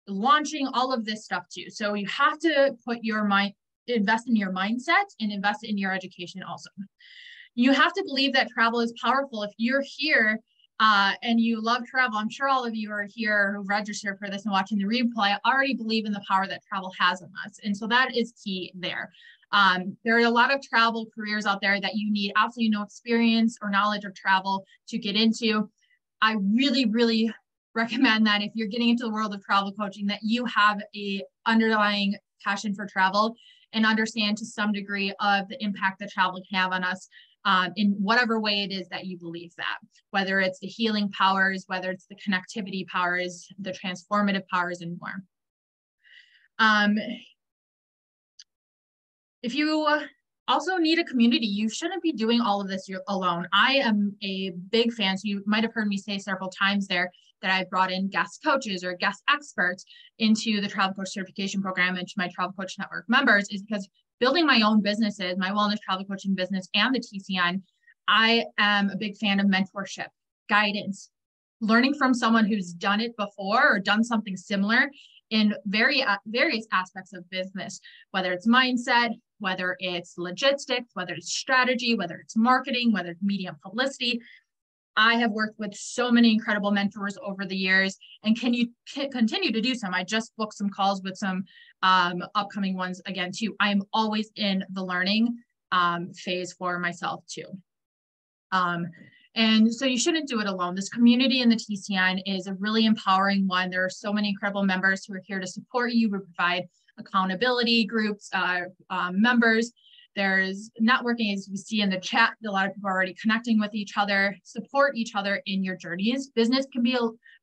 launching, all of this stuff too. So you have to put your mind, invest in your mindset and invest in your education also. You have to believe that travel is powerful. If you're here and you love travel, I'm sure all of you are here who registered for this and watching the replay already believe in the power that travel has on us. And so that is key there. There are a lot of travel careers out there that you need absolutely no experience or knowledge of travel to get into. I really, really recommend that if you're getting into the world of travel coaching, that you have a underlying passion for travel and understand to some degree of the impact that travel can have on us. In whatever way it is that you believe that, whether it's the healing powers, whether it's the connectivity powers, the transformative powers, and more. If you also need a community, you shouldn't be doing all of this alone. I am a big fan, so you might have heard me say several times there that I've brought in guest coaches or guest experts into the Travel Coach Certification Program and to my Travel Coach Network members is because building my own businesses, my wellness travel coaching business and the TCN, I am a big fan of mentorship, guidance, learning from someone who's done it before or done something similar in various aspects of business, whether it's mindset, whether it's logistics, whether it's strategy, whether it's marketing, whether it's media and publicity. I have worked with so many incredible mentors over the years and can continue to do some. I just booked some calls with some upcoming ones again too. I'm always in the learning phase for myself too. And so you shouldn't do it alone. This community in the TCN is a really empowering one. There are so many incredible members who are here to support you. We provide accountability groups, members. There's networking, as you see in the chat. A lot of people are already connecting with each other, support each other in your journeys. Business can be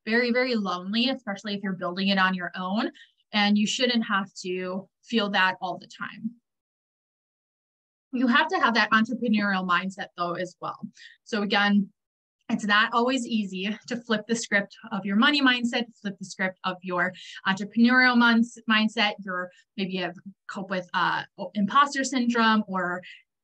very, very lonely, especially if you're building it on your own. And you shouldn't have to feel that all the time. You have to have that entrepreneurial mindset though as well. So again, it's not always easy to flip the script of your money mindset, flip the script of your entrepreneurial mindset. Maybe you have cope with imposter syndrome or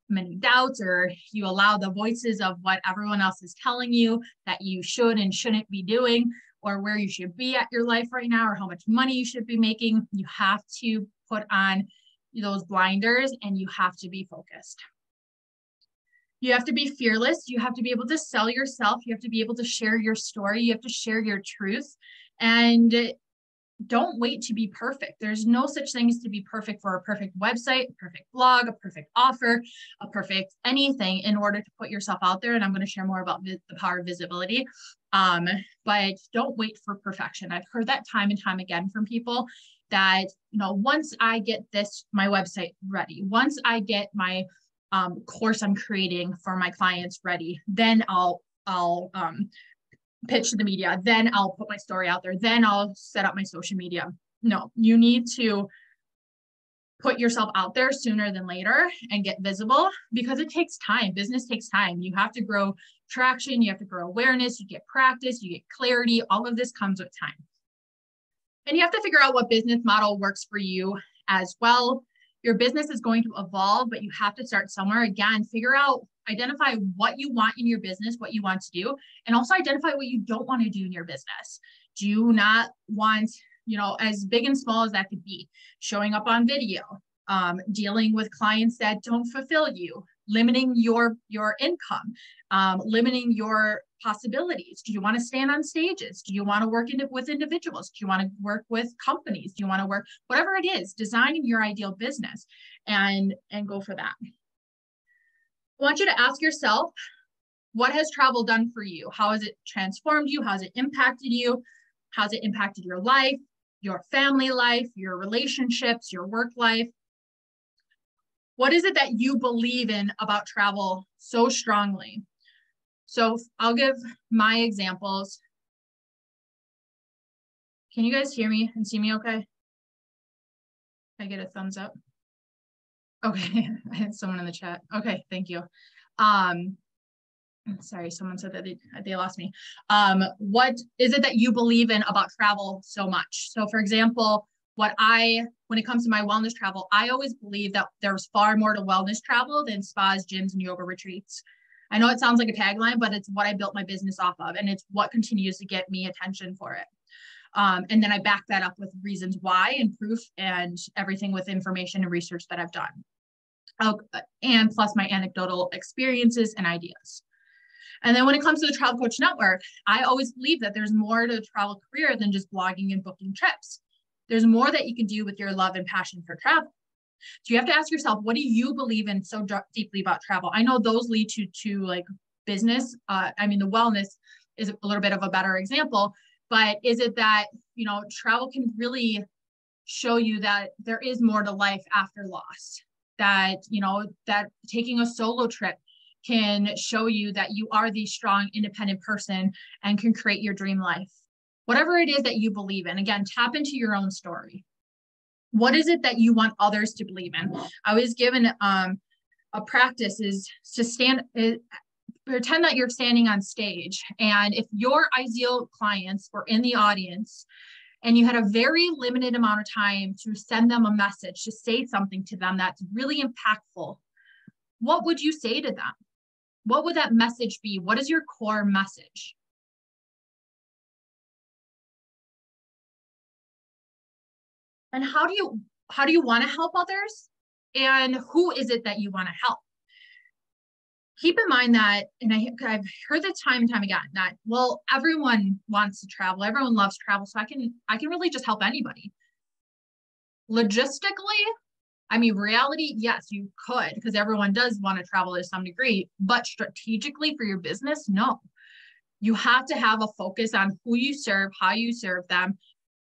many doubts, or you allow the voices of what everyone else is telling you that you should and shouldn't be doing, or where you should be at your life right now, or how much money you should be making. You have to put on those blinders and you have to be focused. You have to be fearless. You have to be able to sell yourself. You have to be able to share your story. You have to share your truth, and don't wait to be perfect. There's no such thing as to be perfect for a perfect website, a perfect blog, a perfect offer, a perfect anything in order to put yourself out there. And I'm going to share more about the power of visibility. But don't wait for perfection. I've heard that time and time again from people that, once I get my website ready, once I get my course I'm creating for my clients ready, then I'll pitch to the media, then I'll put my story out there, then I'll set up my social media. No, you need to put yourself out there sooner than later and get visible, because it takes time. Business takes time. You have to grow traction, you have to grow awareness, you get practice, you get clarity. All of this comes with time. And you have to figure out what business model works for you as well. Your business is going to evolve, but you have to start somewhere. Again, identify what you want in your business, what you want to do, and also identify what you don't want to do in your business. Do you not want, as big and small as that could be, showing up on video, dealing with clients that don't fulfill you, limiting your income, limiting your possibilities? Do you want to stand on stages? Do you want to work with individuals? Do you want to work with companies? Do you want to work, whatever it is, design your ideal business and go for that. I want you to ask yourself, what has travel done for you? How has it transformed you? How has it impacted you? How has it impacted your life, your family life, your relationships, your work life? What is it that you believe in about travel so strongly? So I'll give my examples. Can you guys hear me and see me okay? Can I get a thumbs up? Okay, I had someone in the chat. Okay, thank you. Sorry, someone said that they lost me. What is it that you believe in about travel so much? So for example, when it comes to my wellness travel, I always believe that there's far more to wellness travel than spas, gyms, and yoga retreats. I know it sounds like a tagline, but it's what I built my business off of, and it's what continues to get me attention for it. And then I back that up with reasons why and proof and everything with information and research that I've done. And plus my anecdotal experiences and ideas. And then when it comes to the Travel Coach Network, I always believe that there's more to the travel career than just blogging and booking trips. There's more that you can do with your love and passion for travel. So you have to ask yourself, what do you believe in so deeply about travel? I know those lead to like business. The wellness is a little bit of a better example, but is it that, travel can really show you that there is more to life after loss, that, that taking a solo trip can show you that you are the strong, independent person and can create your dream life. Whatever it is that you believe in, again, tap into your own story. What is it that you want others to believe in? I was given a practice is to pretend that you're standing on stage. And if your ideal clients were in the audience and you had a very limited amount of time to send them a message, to say something to them that's really impactful, what would you say to them? What would that message be? What is your core message? And how do you want to help others? And who is it that you want to help? Keep in mind that, and I've heard this time and time again, that, well, everyone wants to travel, everyone loves travel, so I can really just help anybody. Logistically, I mean, reality, yes, you could, because everyone does want to travel to some degree, but strategically for your business, no. You have to have a focus on who you serve, how you serve them,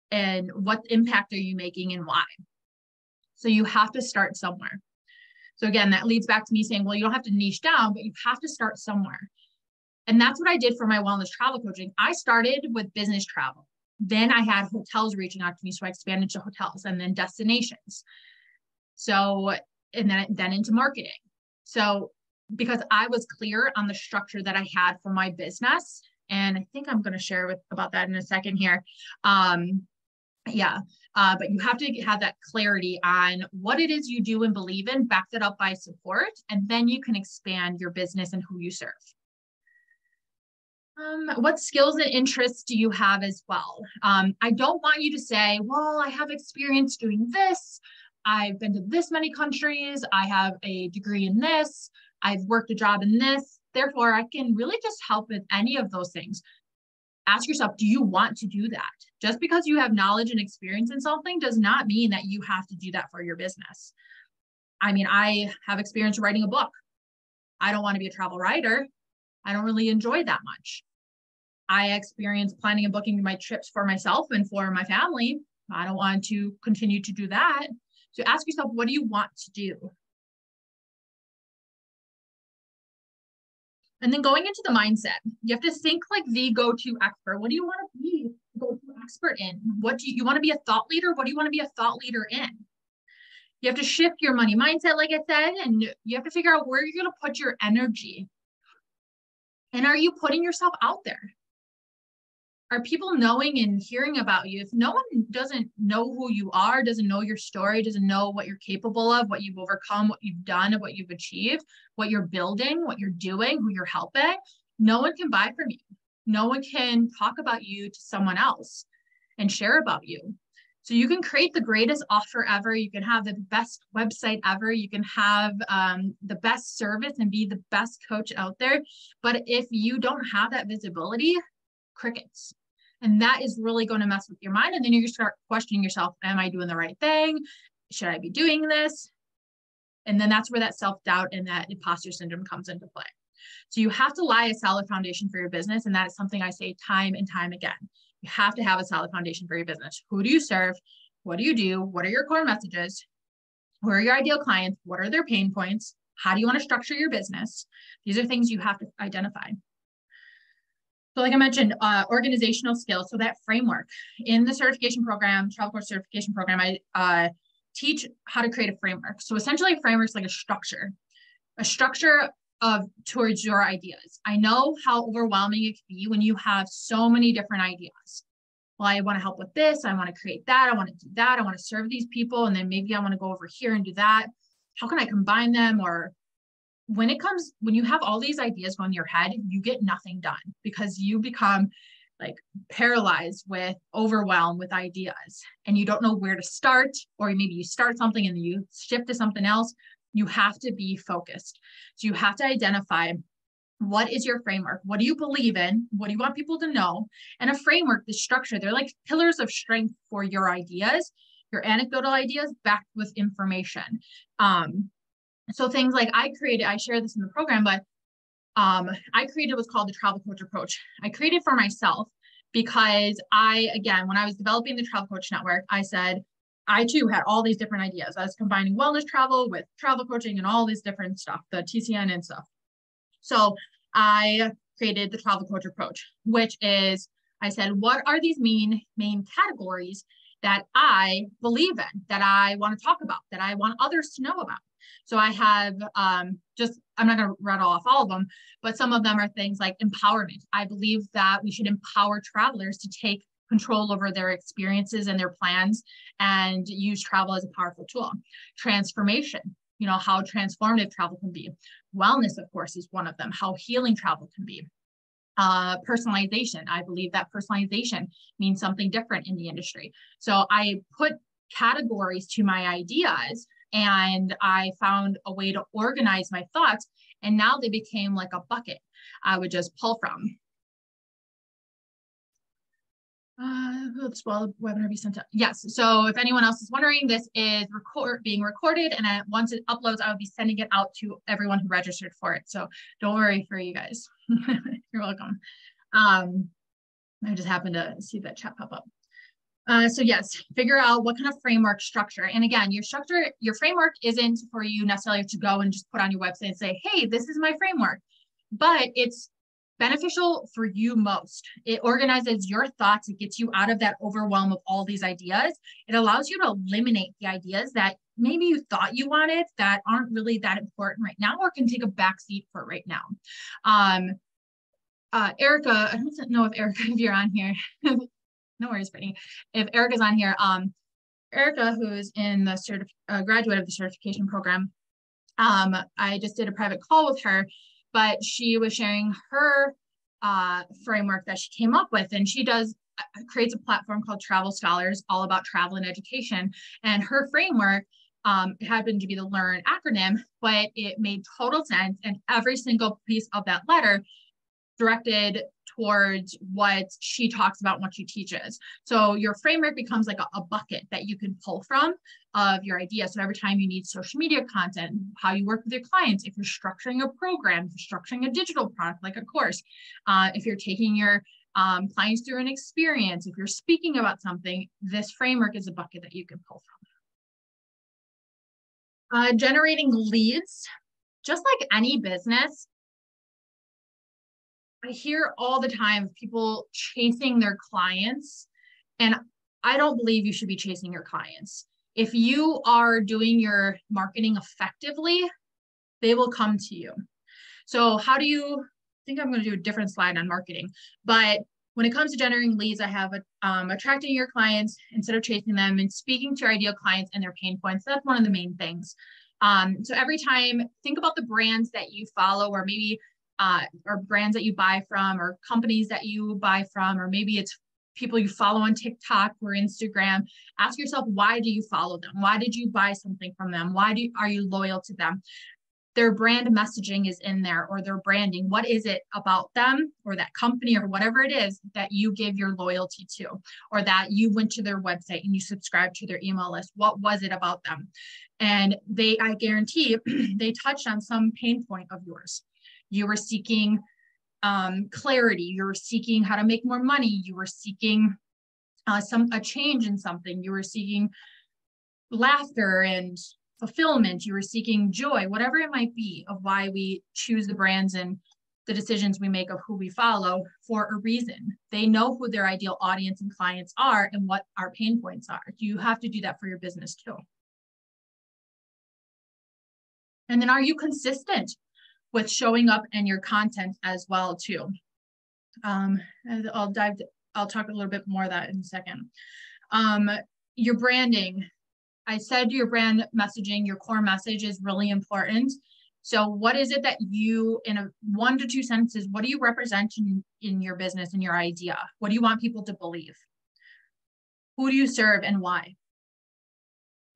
and what impact are you making and why. So you have to start somewhere. So again, that leads back to me saying, well, you don't have to niche down, but you have to start somewhere. And that's what I did for my wellness travel coaching. I started with business travel. Then I had hotels reaching out to me, so I expanded to hotels and then destinations. So, and then into marketing. So because I was clear on the structure that I had for my business, and I think I'm going to share about that in a second here. But you have to have that clarity on what it is you do and believe in, backed it up by support, and then you can expand your business and who you serve. What skills and interests do you have as well? I don't want you to say, well, I have experience doing this. I've been to this many countries. I have a degree in this. I've worked a job in this. Therefore, I can really just help with any of those things. Ask yourself, do you want to do that? Just because you have knowledge and experience in something does not mean that you have to do that for your business. I mean, I have experience writing a book. I don't want to be a travel writer. I don't really enjoy that much. I experience planning and booking my trips for myself and for my family. I don't want to continue to do that. So ask yourself, what do you want to do? And then going into the mindset, you have to think like the go-to expert. What do you want to be a go-to expert in? What do you want to be a thought leader? What do you want to be a thought leader in? You have to shift your money mindset, like I said, and you have to figure out where you're going to put your energy. And are you putting yourself out there? Are people knowing and hearing about you? If no one doesn't know who you are, doesn't know your story, doesn't know what you're capable of, what you've overcome, what you've done, and what you've achieved, what you're building, what you're doing, who you're helping, no one can buy from you. No one can talk about you to someone else and share about you. So you can create the greatest offer ever. You can have the best website ever. You can have the best service and be the best coach out there. But if you don't have that visibility, crickets. And that is really going to mess with your mind. And then you start questioning yourself, am I doing the right thing? Should I be doing this? And then that's where that self-doubt and that imposter syndrome comes into play. So you have to lay a solid foundation for your business. And that is something I say time and time again. You have to have a solid foundation for your business. Who do you serve? What do you do? What are your core messages? Who are your ideal clients? What are their pain points? How do you want to structure your business? These are things you have to identify. So like I mentioned, organizational skills. So that framework in the certification program, travel coach certification program, I teach how to create a framework. So essentially a framework is like a structure of towards your ideas. I know how overwhelming it can be when you have so many different ideas. Well, I want to help with this. I want to create that. I want to do that. I want to serve these people. And then maybe I want to go over here and do that. How can I combine them? Or when you have all these ideas going in your head, you get nothing done because you become like paralyzed with overwhelm with ideas and you don't know where to start, or maybe you start something and you shift to something else. You have to be focused. So you have to identify what is your framework? What do you believe in? What do you want people to know? And a framework, the structure, they're like pillars of strength for your ideas, your anecdotal ideas backed with information. So things like I share this in the program, but I created what's called the travel coach approach. I created for myself because when I was developing the Travel Coach Network, I said, I too had all these different ideas. I was combining wellness travel with travel coaching and all this different stuff, the TCN and stuff. So I created the travel coach approach, which is, I said, what are these main categories that I believe in, that I want to talk about, that I want others to know about? So I have I'm not going to rattle off all of them, but some of them are things like empowerment. I believe that we should empower travelers to take control over their experiences and their plans and use travel as a powerful tool. Transformation, how transformative travel can be. Wellness, of course, is one of them, how healing travel can be. Personalization. I believe that personalization means something different in the industry. So I put categories to my ideas, and I found a way to organize my thoughts. And now they became like a bucket I would just pull from. Will the webinar be sent out? Yes. So if anyone else is wondering, this is being recorded, and once it uploads, I will be sending it out to everyone who registered for it. So don't worry for you guys. You're welcome. I just happened to see that chat pop up. So yes, figure out what kind of framework structure. And again, your framework isn't for you necessarily to go and just put on your website and say, hey, this is my framework, but it's beneficial for you most. It organizes your thoughts. It gets you out of that overwhelm of all these ideas. It allows you to eliminate the ideas that maybe you thought you wanted that aren't really that important right now, or can take a backseat for right now. Erica, I don't know if Erica, if you're on here, no worries, Brittany. If Erica's on here, Erica, who's in the graduate of the certification program, I just did a private call with her, but she was sharing her framework that she came up with, and she creates a platform called Travel Scholars, all about travel and education. And her framework happened to be the LEARN acronym, but it made total sense. And every single piece of that letter directed towards what she talks about and what she teaches. So your framework becomes like a bucket that you can pull from of your ideas. So every time you need social media content, how you work with your clients, if you're structuring a program, if you're structuring a digital product like a course, if you're taking your clients through an experience, if you're speaking about something, this framework is a bucket that you can pull from. Generating leads, just like any business, I hear all the time of people chasing their clients, and I don't believe you should be chasing your clients. If you are doing your marketing effectively, they will come to you. So how do you, I think I'm going to do a different slide on marketing, but when it comes to generating leads, I have attracting your clients instead of chasing them, and speaking to your ideal clients and their pain points. That's one of the main things. So every time, think about the brands that you follow, or maybe or brands that you buy from, or companies that you buy from, or maybe it's people you follow on TikTok or Instagram. Ask yourself, why do you follow them? Why did you buy something from them? Are you loyal to them? Their brand messaging is in there, or their branding. What is it about them or that company or whatever it is that you give your loyalty to, or that you went to their website and you subscribed to their email list? What was it about them? And I guarantee they touched on some pain point of yours. You were seeking clarity. You were seeking how to make more money. You were seeking a change in something. You were seeking laughter and fulfillment. You were seeking joy, whatever it might be, of why we choose the brands and the decisions we make of who we follow for a reason. They know who their ideal audience and clients are and what our pain points are. You have to do that for your business too. And then, are you consistent with showing up in your content as well too? I'll talk a little bit more of that in a second. Your branding. I said your brand messaging, your core message is really important. So what is it that you, in 1 to 2 sentences, what do you represent in your business and your idea? What do you want people to believe? Who do you serve and why?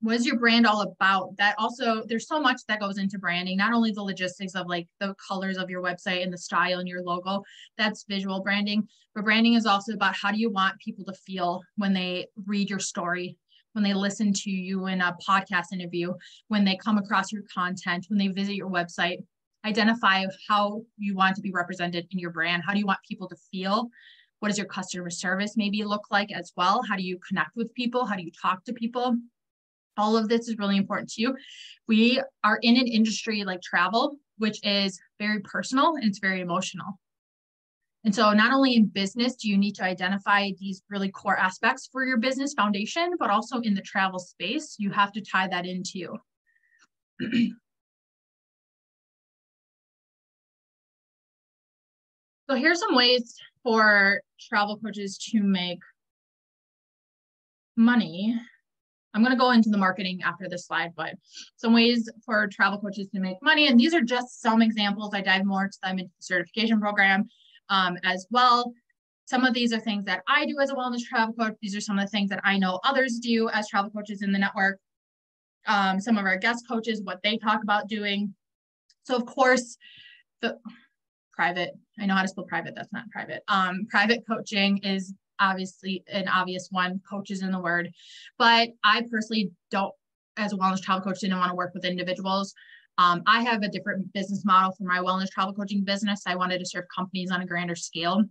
What is your brand all about? That also, there's so much that goes into branding, not only the logistics of like the colors of your website and the style and your logo, that's visual branding, but branding is also about how do you want people to feel when they read your story, when they listen to you in a podcast interview, when they come across your content, when they visit your website. Identify how you want to be represented in your brand. How do you want people to feel? What does your customer service maybe look like as well? How do you connect with people? How do you talk to people? All of this is really important to you. We are in an industry like travel, which is very personal and it's very emotional. And so not only in business do you need to identify these really core aspects for your business foundation, but also in the travel space, you have to tie that into you. So here's some ways for travel coaches to make money. I'm going to go into the marketing after this slide, but some ways for travel coaches to make money. And these are just some examples. I dive more into them into the certification program as well. Some of these are things that I do as a wellness travel coach. These are some of the things that I know others do as travel coaches in the network. Some of our guest coaches, what they talk about doing. So of course, the private, I know how to spell private, that's not private. Private coaching is obviously an obvious one, coaches in the word, but I personally don't, as a wellness travel coach, didn't want to work with individuals. I have a different business model for my wellness travel coaching business. I wanted to serve companies on a grander scale.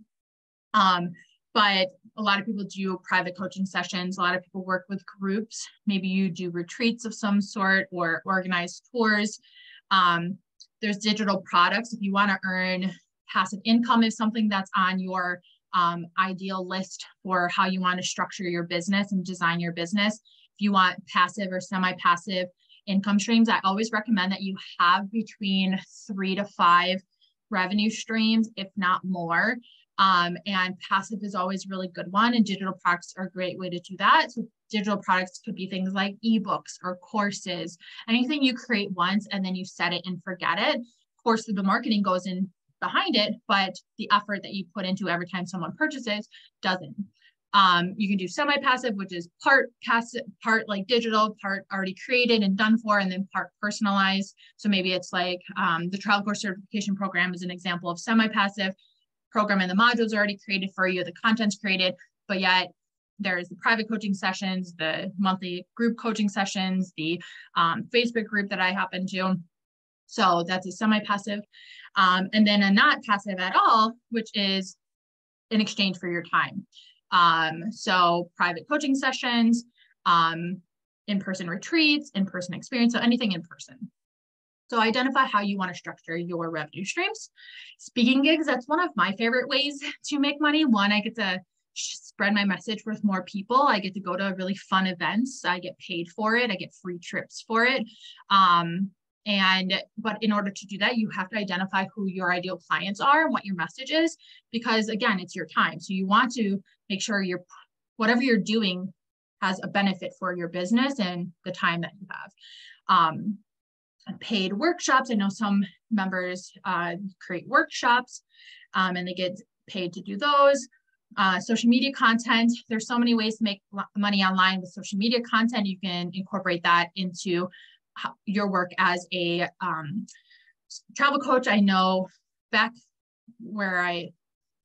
But a lot of people do private coaching sessions. A lot of people work with groups. Maybe you do retreats of some sort or organized tours. There's digital products. If you want to earn passive income, is something that's on your ideal list for how you want to structure your business and design your business. If you want passive or semi-passive income streams, I always recommend that you have between 3 to 5 revenue streams, if not more. And passive is always a really good one, and digital products are a great way to do that. So digital products could be things like ebooks or courses, anything you create once and then you set it and forget it. Of course, the marketing goes in behind it, but the effort that you put into every time someone purchases doesn't. You can do semi-passive, which is part passive, part like digital, part already created and done for, and then part personalized. So maybe it's like the Travel Course Certification Program is an example of semi-passive program, and the modules are already created for you, the content's created, but yet there's the private coaching sessions, the monthly group coaching sessions, the Facebook group that I happen to. So that's a semi-passive. And then a not passive at all, which is in exchange for your time. So private coaching sessions, in-person retreats, in-person experience, so anything in person. So identify how you want to structure your revenue streams. Speaking gigs, that's one of my favorite ways to make money. One, I get to spread my message with more people. I get to go to really fun events. I get paid for it. I get free trips for it. But in order to do that, you have to identify who your ideal clients are and what your message is, because again, it's your time. So you want to make sure whatever you're doing has a benefit for your business and the time that you have. Paid workshops. I know some members create workshops and they get paid to do those. Social media content. There's so many ways to make money online with social media content. You can incorporate that into your work as a travel coach. I know back where I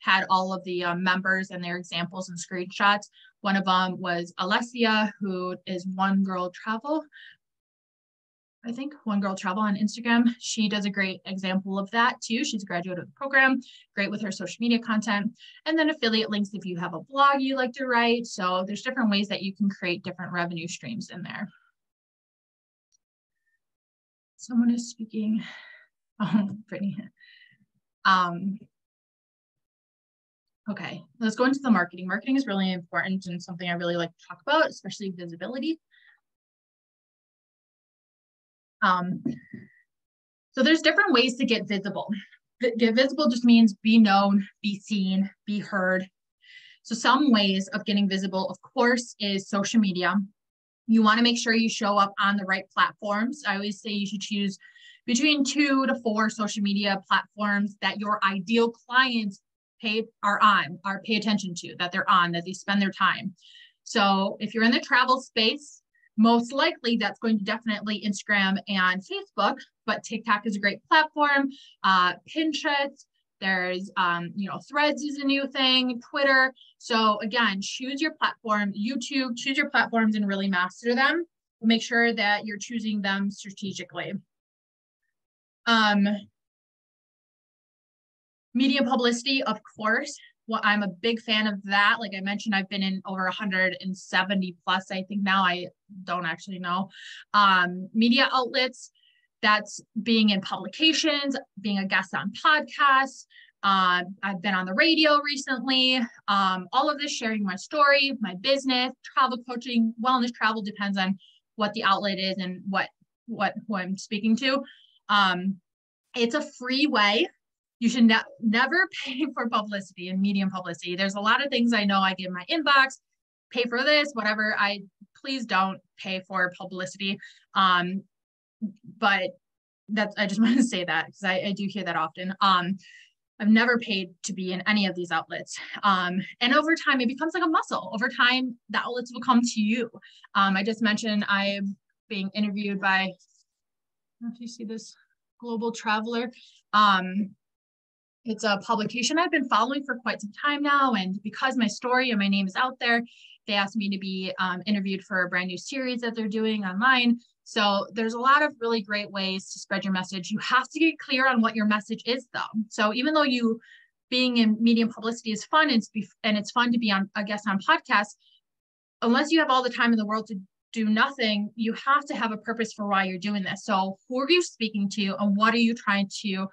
had all of the members and their examples and screenshots, one of them was Alessia, who is One Girl Travel. I think One Girl Travel on Instagram. She does a great example of that too. She's a graduate of the program, great with her social media content. And then affiliate links if you have a blog you like to write. So there's different ways that you can create different revenue streams in there. Someone is speaking. Oh, Brittany. Okay, let's go into the marketing. Marketing is really important and something I really like to talk about, especially visibility. So there's different ways to get visible. Get visible just means be known, be seen, be heard. So some ways of getting visible, of course, is social media. You want to make sure you show up on the right platforms. I always say you should choose between 2 to 4 social media platforms that your ideal clients pay attention to, that they're on, that they spend their time. So if you're in the travel space, most likely that's going to definitely Instagram and Facebook, but TikTok is a great platform. Pinterest, there's, Threads is a new thing, Twitter. So again, choose your platform, YouTube, choose your platforms and really master them. Make sure that you're choosing them strategically. Media publicity, of course. Well, I'm a big fan of that. Like I mentioned, I've been in over 170 plus, I think now, I don't actually know. Media outlets, that's being in publications, being a guest on podcasts. I've been on the radio recently. All of this, sharing my story, my business, travel coaching, wellness travel, depends on what the outlet is and who I'm speaking to. It's a free way. You should never pay for publicity and medium publicity. There's a lot of things I know I get in my inbox, pay for this, whatever. Please don't pay for publicity. But I just want to say that because I do hear that often. I've never paid to be in any of these outlets. And over time, it becomes like a muscle. Over time, the outlets will come to you. I just mentioned I'm being interviewed by, I don't know if you see this, Global Traveler. It's a publication I've been following for quite some time now. And because my story and my name is out there, they asked me to be interviewed for a brand new series that they're doing online. So there's a lot of really great ways to spread your message. You have to get clear on what your message is, though. So even though being in media and publicity is fun, and it's fun to be a guest on podcasts, unless you have all the time in the world to do nothing, you have to have a purpose for why you're doing this. So who are you speaking to, and what are you trying to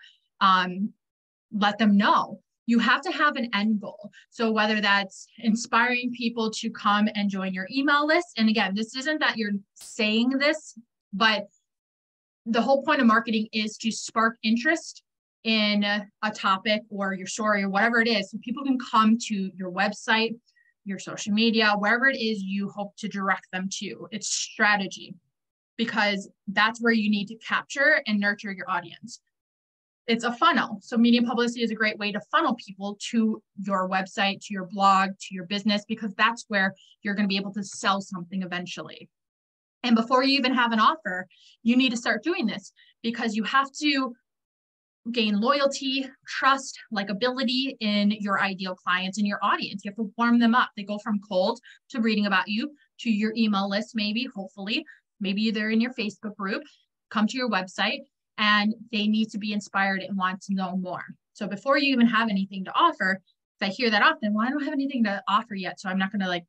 let them know? You have to have an end goal. So whether that's inspiring people to come and join your email list. And again, this isn't that you're saying this, but the whole point of marketing is to spark interest in a topic or your story or whatever it is. So people can come to your website, your social media, wherever it is you hope to direct them to. It's strategy, because that's where you need to capture and nurture your audience. It's a funnel. So media publicity is a great way to funnel people to your website, to your blog, to your business, because that's where you're going to be able to sell something eventually. And before you even have an offer, you need to start doing this, because you have to gain loyalty, trust, likability in your ideal clients and your audience. You have to warm them up. They go from cold to reading about you to your email list, maybe, hopefully, maybe they're in your Facebook group, come to your website, and they need to be inspired and want to know more. So before you even have anything to offer, if I hear that often, well, I don't have anything to offer yet, so I'm not going to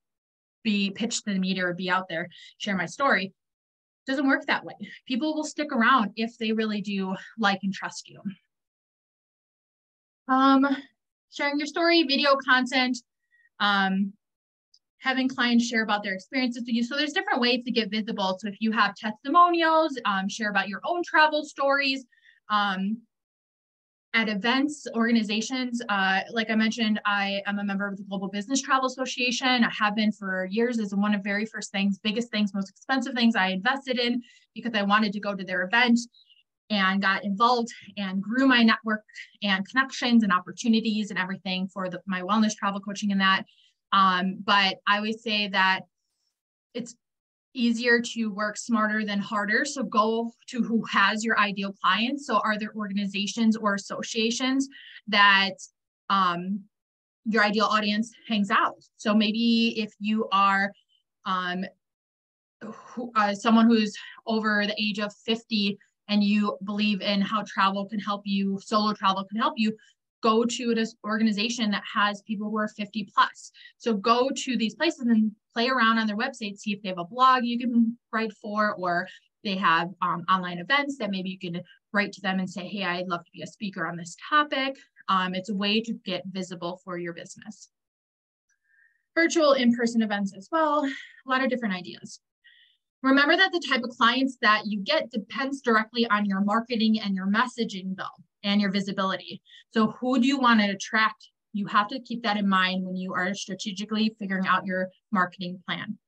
be pitched to the media or be out there, share my story. It doesn't work that way. People will stick around if they really do like and trust you. Sharing your story, video content, having clients share about their experiences with you. So there's different ways to get visible. So if you have testimonials, share about your own travel stories, at events, organizations, like I mentioned, I am a member of the Global Business Travel Association. I have been for years. As one of the very first things, biggest things, most expensive things I invested in, because I wanted to go to their event, and got involved and grew my network and connections and opportunities and everything for my wellness travel coaching and that. But I always say that it's easier to work smarter than harder. So go to who has your ideal clients. So are there organizations or associations that your ideal audience hangs out? So maybe if you are someone who's over the age of 50 and you believe in how travel can help you, solo travel can help you, go to an organization that has people who are 50 plus. So go to these places and play around on their website, see if they have a blog you can write for, or they have online events that maybe you can write to them and say, hey, I'd love to be a speaker on this topic. It's a way to get visible for your business. Virtual in-person events as well, a lot of different ideas. Remember that the type of clients that you get depends directly on your marketing and your messaging, though, and your visibility. So who do you want to attract? You have to keep that in mind when you are strategically figuring out your marketing plan.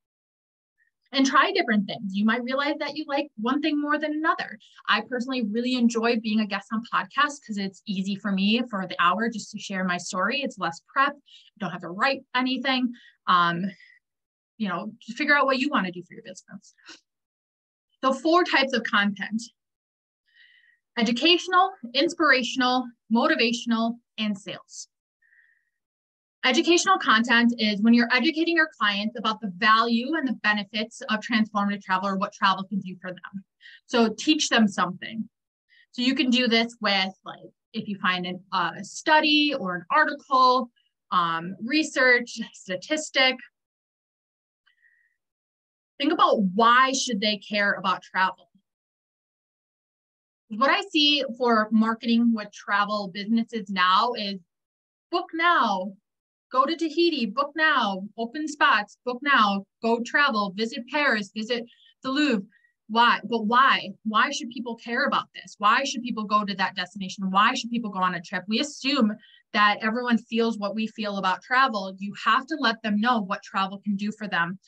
And try different things. You might realize that you like one thing more than another. I personally really enjoy being a guest on podcasts because it's easy for me for the hour just to share my story. It's less prep. I don't have to write anything. Just figure out what you want to do for your business. So 4 types of content: educational, inspirational, motivational, and sales. Educational content is when you're educating your clients about the value and the benefits of transformative travel, or what travel can do for them. So teach them something. So you can do this with, like, if you find a study or an article, research, statistic. Think about why should they care about travel. What I see for marketing with travel businesses now is book now, go to Tahiti, book now, open spots, book now, go travel, visit Paris, visit the Louvre. Why? But why? Why should people care about this? Why should people go to that destination? Why should people go on a trip? We assume that everyone feels what we feel about travel. You have to let them know what travel can do for them.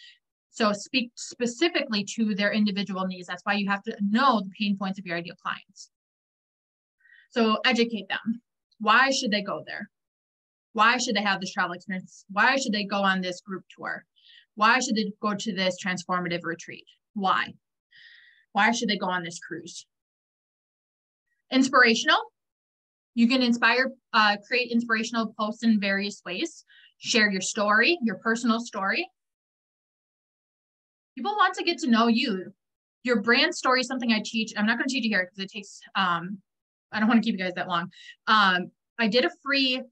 So speak specifically to their individual needs. That's why you have to know the pain points of your ideal clients. So educate them. Why should they go there? Why should they have this travel experience? Why should they go on this group tour? Why should they go to this transformative retreat? Why? Why should they go on this cruise? Inspirational. You can create inspirational posts in various ways. Share your story, your personal story. People want to get to know you. Your brand story is something I teach. I'm not going to teach you here because it takes, I don't want to keep you guys that long. I did a free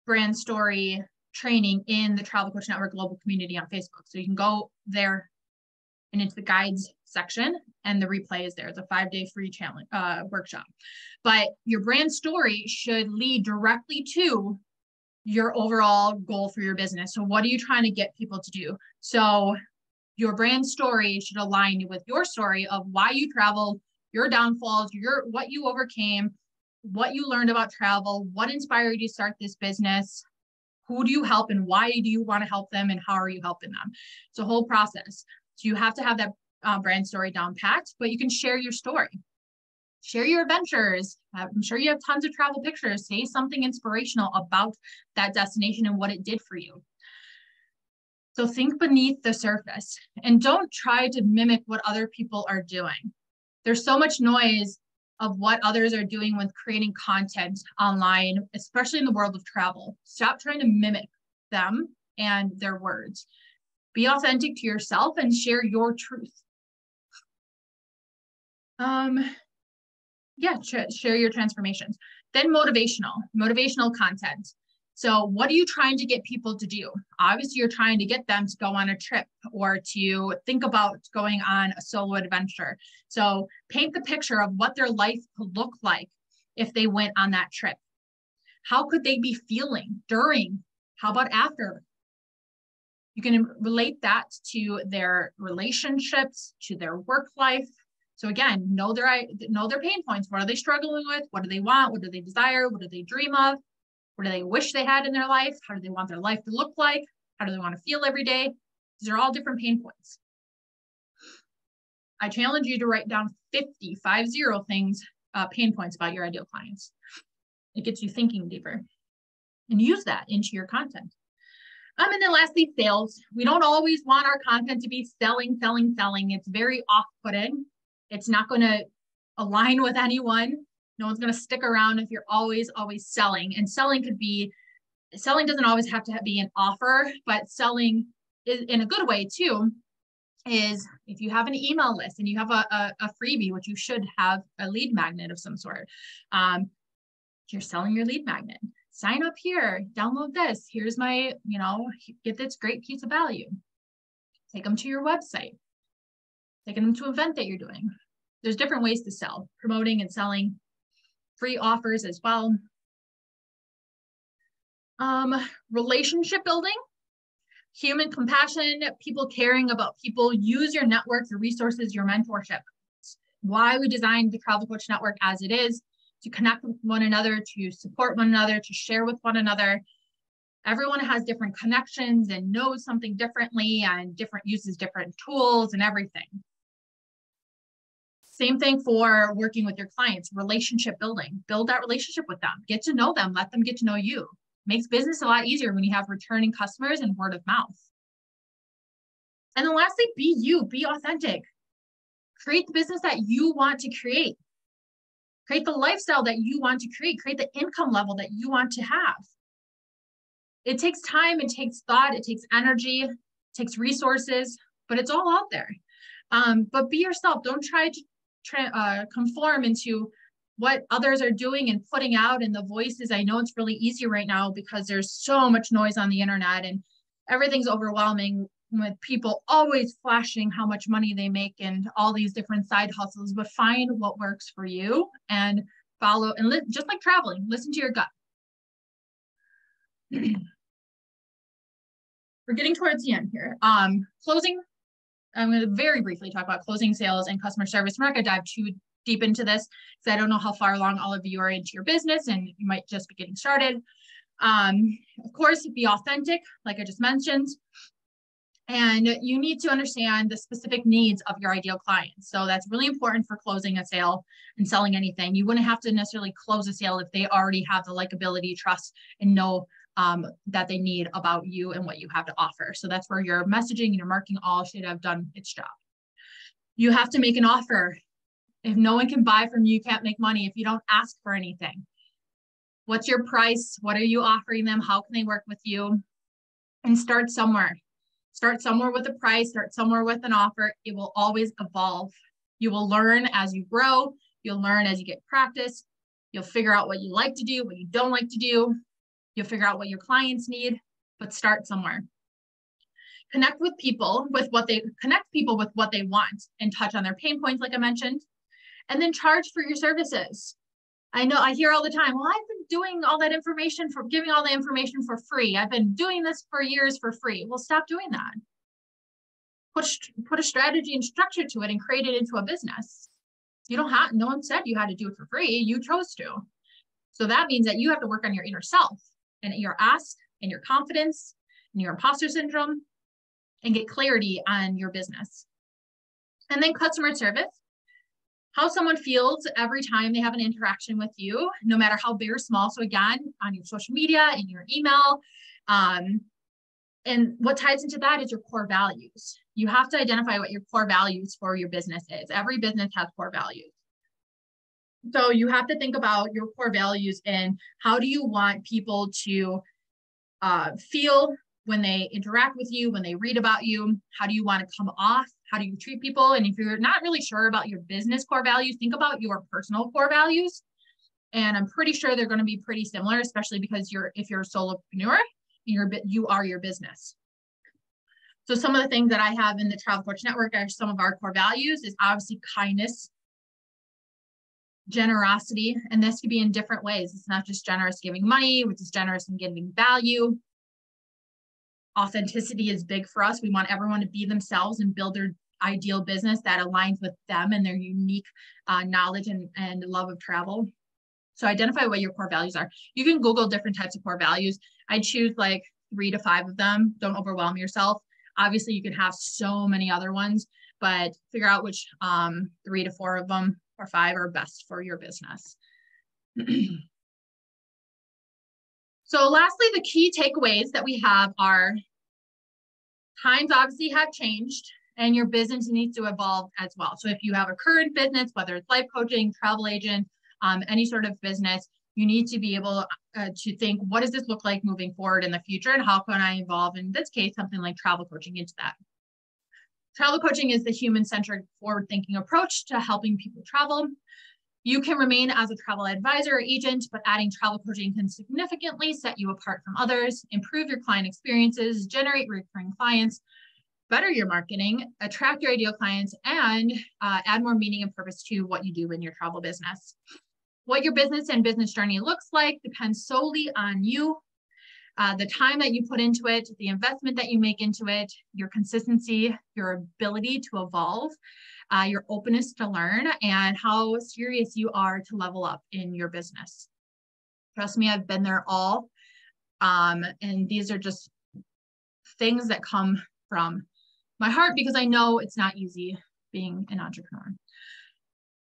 brand story training in the Travel Coach Network global community on Facebook. So you can go there and into the guides section, and the replay is there. It's a 5-day free challenge workshop. But your brand story should lead directly to your overall goal for your business. So what are you trying to get people to do? So your brand story should align with your story of why you travel, your downfalls, what you overcame, what you learned about travel, what inspired you to start this business, who do you help and why do you want to help them and how are you helping them? It's a whole process. So you have to have that brand story down packed, but you can share your story. Share your adventures. I'm sure you have tons of travel pictures. Say something inspirational about that destination and what it did for you. So think beneath the surface and don't try to mimic what other people are doing. There's so much noise of what others are doing with creating content online, especially in the world of travel. Stop trying to mimic them and their words. Be authentic to yourself and share your truth. Share your transformations. Then motivational content. So what are you trying to get people to do? Obviously, you're trying to get them to go on a trip or to think about going on a solo adventure. So paint the picture of what their life could look like if they went on that trip. How could they be feeling during? How about after? You can relate that to their relationships, to their work life. So again, know their pain points. What are they struggling with? What do they want? What do they desire? What do they dream of? What do they wish they had in their life? How do they want their life to look like? How do they want to feel every day? These are all different pain points. I challenge you to write down 50 things, pain points about your ideal clients. It gets you thinking deeper and use that into your content. And then lastly, sales. We don't always want our content to be selling. It's very off-putting. It's not going to align with anyone. No one's going to stick around if you're always selling. And selling doesn't always have to be an offer, but selling is, in a good way too, is if you have an email list and you have a freebie, which you should have a lead magnet of some sort. You're selling your lead magnet. Sign up here, download this. Here's my, get this great piece of value. Take them to your website. Taking them to an event that you're doing. There's different ways to sell, promoting and selling. Free offers as well. Relationship building, human compassion, people caring about people. Use your network, your resources, your mentorship. Why we designed the Travel Coach Network as it is, to connect with one another, to support one another, to share with one another. Everyone has different connections and knows something differently and uses different tools and everything. Same thing for working with your clients, relationship building. Build that relationship with them. Get to know them. Let them get to know you. Makes business a lot easier when you have returning customers and word of mouth. And then lastly, be you. Be authentic. Create the business that you want to create. Create the lifestyle that you want to create. Create the income level that you want to have. It takes time. It takes thought. It takes energy. It takes resources. But it's all out there. But be yourself. Don't try to conform into what others are doing and putting out and the voices. I know it's really easy right now because there's so much noise on the internet and everything's overwhelming with people always flashing how much money they make and all these different side hustles, but find what works for you and follow and just like traveling, listen to your gut. We're getting towards the end here. Closing. I'm going to very briefly talk about closing sales and customer service. I'm not going to dive too deep into this because I don't know how far along all of you are into your business and you might just be getting started. Of course, be authentic, like I just mentioned. And you need to understand the specific needs of your ideal clients. So that's really important for closing a sale and selling anything. You wouldn't have to necessarily close a sale if they already have the likability, trust, and know that they need about you and what you have to offer. So that's where your messaging and your marketing all should have done its job. You have to make an offer. If no one can buy from you, you can't make money if you don't ask for anything. What's your price? What are you offering them? How can they work with you? And start somewhere. Start somewhere with a price, start somewhere with an offer. It will always evolve. You will learn as you grow. You'll learn as you get practice. You'll figure out what you like to do, what you don't like to do. You'll figure out what your clients need, but start somewhere. Connect people with what they want and touch on their pain points, like I mentioned, and then charge for your services. I know I hear all the time, well, I've been doing all that information giving all the information for free. I've been doing this for years for free. Well, stop doing that. Put a strategy and structure to it and create it into a business. No one said you had to do it for free. You chose to. So that means that you have to work on your inner self and your ask and your confidence and your imposter syndrome and get clarity on your business. And then customer service. How someone feels every time they have an interaction with you, no matter how big or small. So again, on your social media, in your email, and what ties into that is your core values. You have to identify what your core values for your business is. Every business has core values. So you have to think about your core values and how do you want people to feel when they interact with you, when they read about you. How do you want to come off? How do you treat people? And if you're not really sure about your business core values, think about your personal core values. And I'm pretty sure they're going to be pretty similar, especially because if you're a solopreneur, you are your business. So some of the things that I have in the Travel Coach Network are some of our core values is obviously kindness, generosity, and this could be in different ways. It's not just generous giving money, which is generous in giving value. Authenticity is big for us. We want everyone to be themselves and build their ideal business that aligns with them and their unique knowledge and love of travel. So identify what your core values are. You can Google different types of core values. I choose like 3 to 5 of them. Don't overwhelm yourself. Obviously, you can have so many other ones, but figure out which 3 to 4 of them or 5 are best for your business. So lastly, the key takeaways that we have are times obviously have changed and your business needs to evolve as well. So if you have a current business, whether it's life coaching, travel agent, any sort of business, you need to be able to think, what does this look like moving forward in the future? And how can I evolve, in this case, something like travel coaching into that? Travel coaching is the human-centered, forward-thinking approach to helping people travel. You can remain as a travel advisor or agent, but adding travel coaching can significantly set you apart from others, improve your client experiences, generate recurring clients, better your marketing, attract your ideal clients, and add more meaning and purpose to what you do in your travel business. What your business and business journey looks like depends solely on you, the time that you put into it, the investment that you make into it, your consistency, your ability to evolve, your openness to learn, and how serious you are to level up in your business. Trust me, I've been there all. And these are just things that come from my heart because I know it's not easy being an entrepreneur.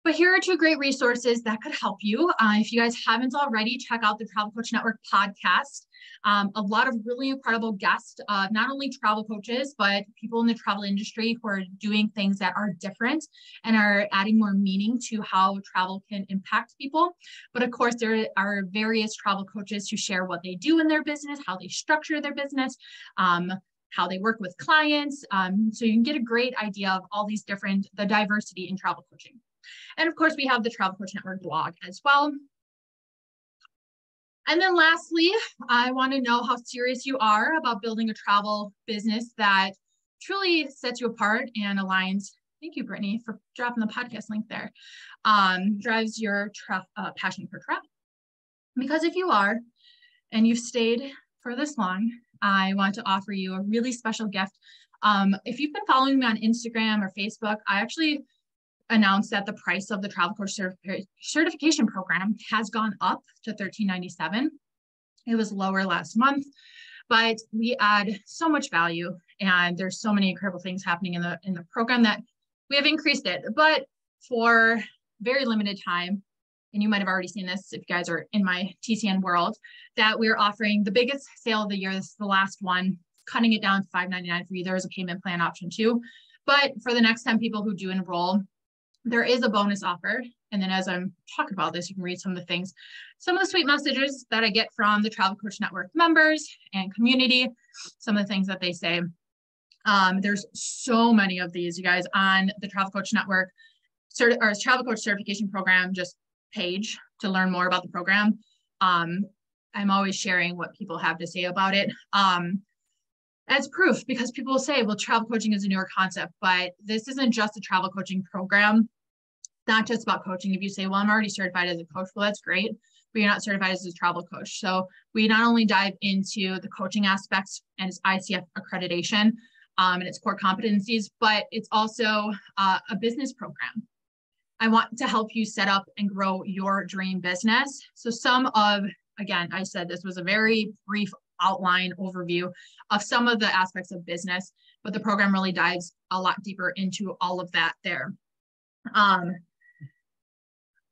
But here are 2 great resources that could help you. If you guys haven't already, check out the Travel Coach Network podcast. A lot of really incredible guests, not only travel coaches, but people in the travel industry who are doing things that are different and are adding more meaning to how travel can impact people. But of course, there are various travel coaches who share what they do in their business, how they structure their business, how they work with clients. So you can get a great idea of all these the diversity in travel coaching. And of course, we have the Travel Coach Network blog as well. And then lastly, I want to know how serious you are about building a travel business that truly sets you apart and aligns. Thank you, Brittany, for dropping the podcast link there. Drives your passion for travel. Because if you are, and you've stayed for this long, I want to offer you a really special gift. If you've been following me on Instagram or Facebook, I actually announced that the price of the Travel Coach certification program has gone up to $13.97. It was lower last month. but we add so much value, and there's so many incredible things happening in the program that we have increased it, but for very limited time. And you might have already seen this if you guys are in my TCN world, that we're offering the biggest sale of the year. This is the last one, cutting it down to $5.99 for you. There is a payment plan option too. But for the next 10 people who do enroll, there is a bonus offer. And then as I'm talking about this, you can read some of the things, some of the sweet messages that I get from the Travel Coach Network members and community, some of the things that they say. There's so many of these, you guys, on the Travel Coach Network or Travel Coach Certification Program just page to learn more about the program. I'm always sharing what people have to say about it. As proof, because people will say, well, travel coaching is a newer concept, but this isn't just a travel coaching program. Not just about coaching. If you say, well, I'm already certified as a coach, well, that's great, but you're not certified as a travel coach. So we not only dive into the coaching aspects and its ICF accreditation and its core competencies, but it's also a business program. I want to help you set up and grow your dream business. So again, I said this was a very brief outline overview of some of the aspects of business, but the program really dives a lot deeper into all of that there.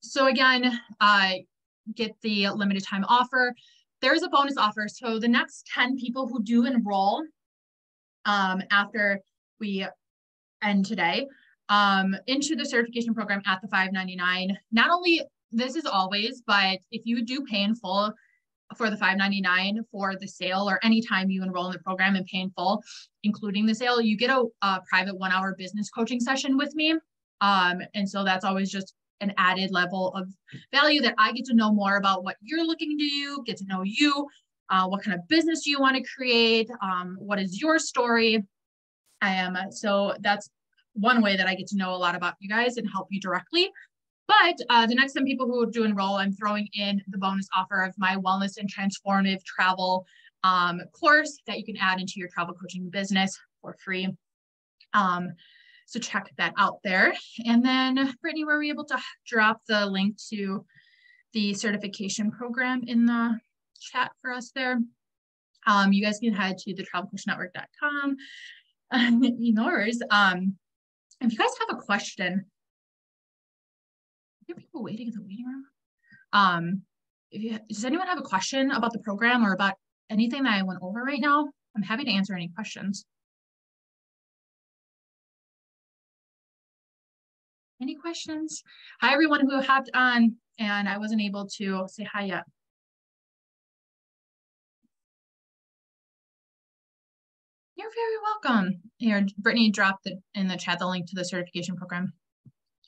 So again, get the limited time offer. There's a bonus offer. So the next 10 people who do enroll after we end today into the certification program at the $5.99, not only this is always, but if you do pay in full for the $5.99 for the sale, or anytime you enroll in the program and pay in full, including the sale, you get a private 1-hour business coaching session with me. And so that's always just an added level of value that I get to know more about what you're looking to do, get to know you, what kind of business you want to create, what is your story. So that's one way that I get to know a lot about you guys and help you directly. But the next 10 people who do enroll, I'm throwing in the bonus offer of my Wellness and Transformative Travel course that you can add into your travel coaching business for free. So check that out there. And then, Brittany, were we able to drop the link to the certification program in the chat for us there? You guys can head to thetravelcoachnetwork.com. Yours. If you guys have a question, are people waiting in the waiting room? Does anyone have a question about the program or about anything that I went over right now? I'm happy to answer any questions. Any questions? Hi, everyone who hopped on and I wasn't able to say hi yet. You're very welcome. Here, Brittany dropped in the chat the link to the certification program.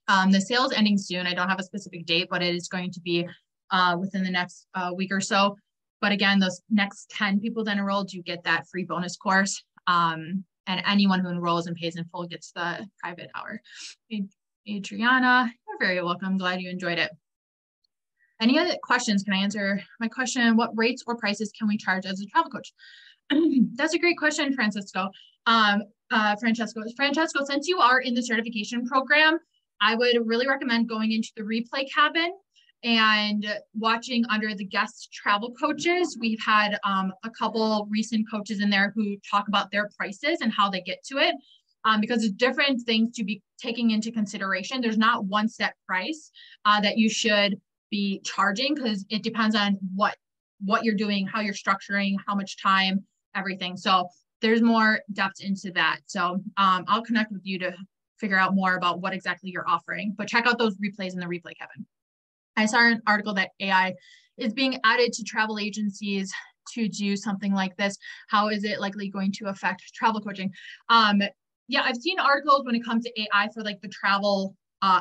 The sale is ending soon. I don't have a specific date, but it is going to be within the next week or so. But again, those next 10 people that enroll do get that free bonus course. And anyone who enrolls and pays in full gets the private hour. Adriana, you're very welcome. Glad you enjoyed it. Any other questions? Can I answer my question? What rates or prices can we charge as a travel coach? That's a great question, Francesco. Francesco, since you are in the certification program, I would really recommend going into the replay cabin and watching under the guest travel coaches. We've had a couple recent coaches in there who talk about their prices and how they get to it, because there's different things to be taking into consideration. There's not one set price that you should be charging, because it depends on what you're doing, how you're structuring, how much time, everything. So there's more depth into that. So I'll connect with you to figure out more about what exactly you're offering, but check out those replays in the replay cabin. I saw an article that AI is being added to travel agencies to do something like this. How is it likely going to affect travel coaching? Yeah, I've seen articles when it comes to AI for like the travel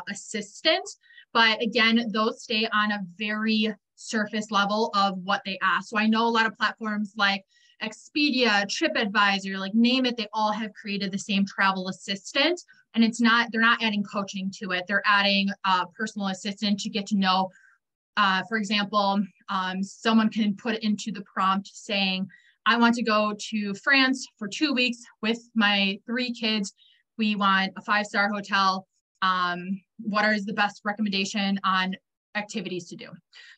assistant, but again, those stay on a very surface level of what they ask. So I know a lot of platforms like Expedia, TripAdvisor, like name it, they all have created the same travel assistant, and they're not adding coaching to it. They're adding a personal assistant to get to know, for example, someone can put into the prompt saying, I want to go to France for 2 weeks with my 3 kids. We want a 5-star hotel. What is the best recommendation on activities to do?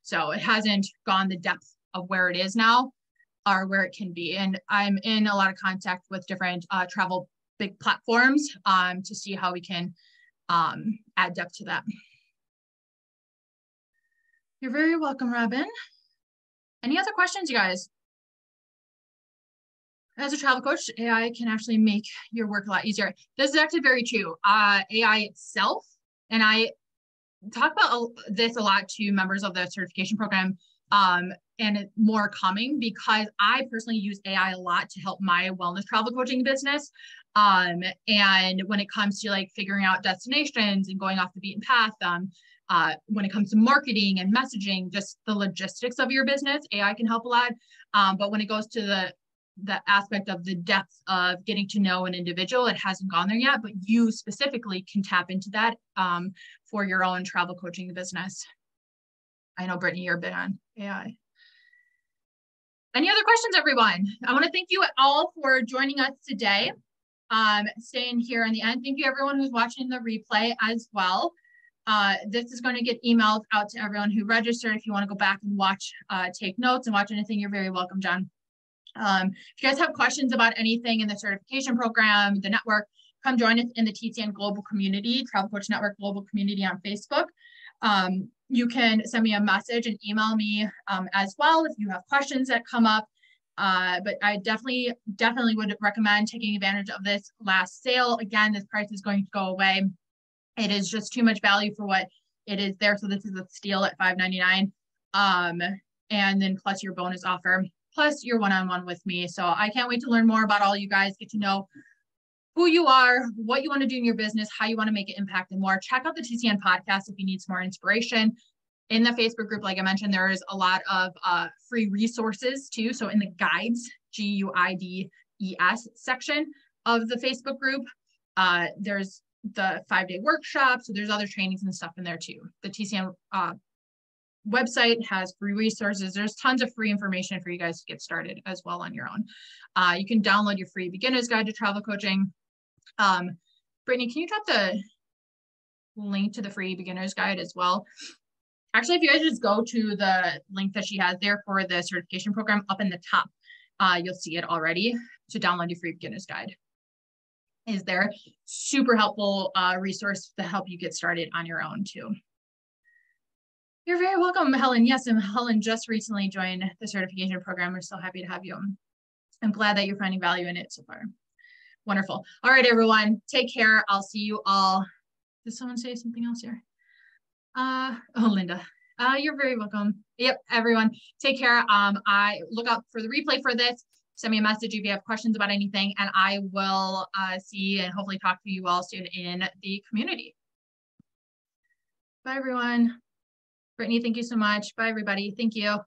So it hasn't gone the depth of where it is now. are where it can be. And I'm in a lot of contact with different travel big platforms to see how we can add depth to that. You're very welcome, Robin. Any other questions, you guys? As a travel coach, AI can actually make your work a lot easier. This is actually very true. AI itself, and I talk about this a lot to members of the certification program, and more coming, because I personally use AI a lot to help my wellness travel coaching business. And when it comes to like figuring out destinations and going off the beaten path, when it comes to marketing and messaging, just the logistics of your business, AI can help a lot. But when it goes to the aspect of the depth of getting to know an individual, it hasn't gone there yet, but you specifically can tap into that for your own travel coaching business. I know, Brittany, you're big on AI. Any other questions, everyone? I want to thank you all for joining us today, staying here in the end. Thank you, everyone who's watching the replay as well. This is going to get emailed out to everyone who registered. If you want to go back and watch, take notes and watch anything, you're very welcome, John. If you guys have questions about anything in the certification program, the network, come join us in the TCN Global Community, Travel Coach Network Global Community on Facebook. You can send me a message and email me as well if you have questions that come up. But I definitely would recommend taking advantage of this last sale. Again, this price is going to go away. It is just too much value for what it is there. So this is a steal at $5.99. And then plus your bonus offer, plus your one-on-one with me. So I can't wait to learn more about all you guys, get to know who you are, what you want to do in your business, how you want to make it impact and more. Check out the TCN podcast if you need some more inspiration. In the Facebook group, like I mentioned, there is a lot of free resources too. So in the guides, GUIDES section of the Facebook group, there's the 5-day workshop. So there's other trainings and stuff in there too. The TCN website has free resources. There's tons of free information for you guys to get started as well on your own. You can download your free beginner's guide to travel coaching. Brittany, can you drop the link to the free beginner's guide as well? Actually, if you guys just go to the link that she has there for the certification program up in the top, you'll see it already to download your free beginner's guide. Is there super helpful resource to help you get started on your own too. You're very welcome, Helen. Yes, and Helen just recently joined the certification program. We're so happy to have you. I'm glad that you're finding value in it so far. Wonderful. All right, everyone, take care. I'll see you all. Did someone say something else here? Oh, Linda. You're very welcome. Yep, everyone, take care. I look out for the replay for this. Send me a message if you have questions about anything, and I will see and hopefully talk to you all soon in the community. Bye, everyone. Brittany, thank you so much. Bye, everybody. Thank you.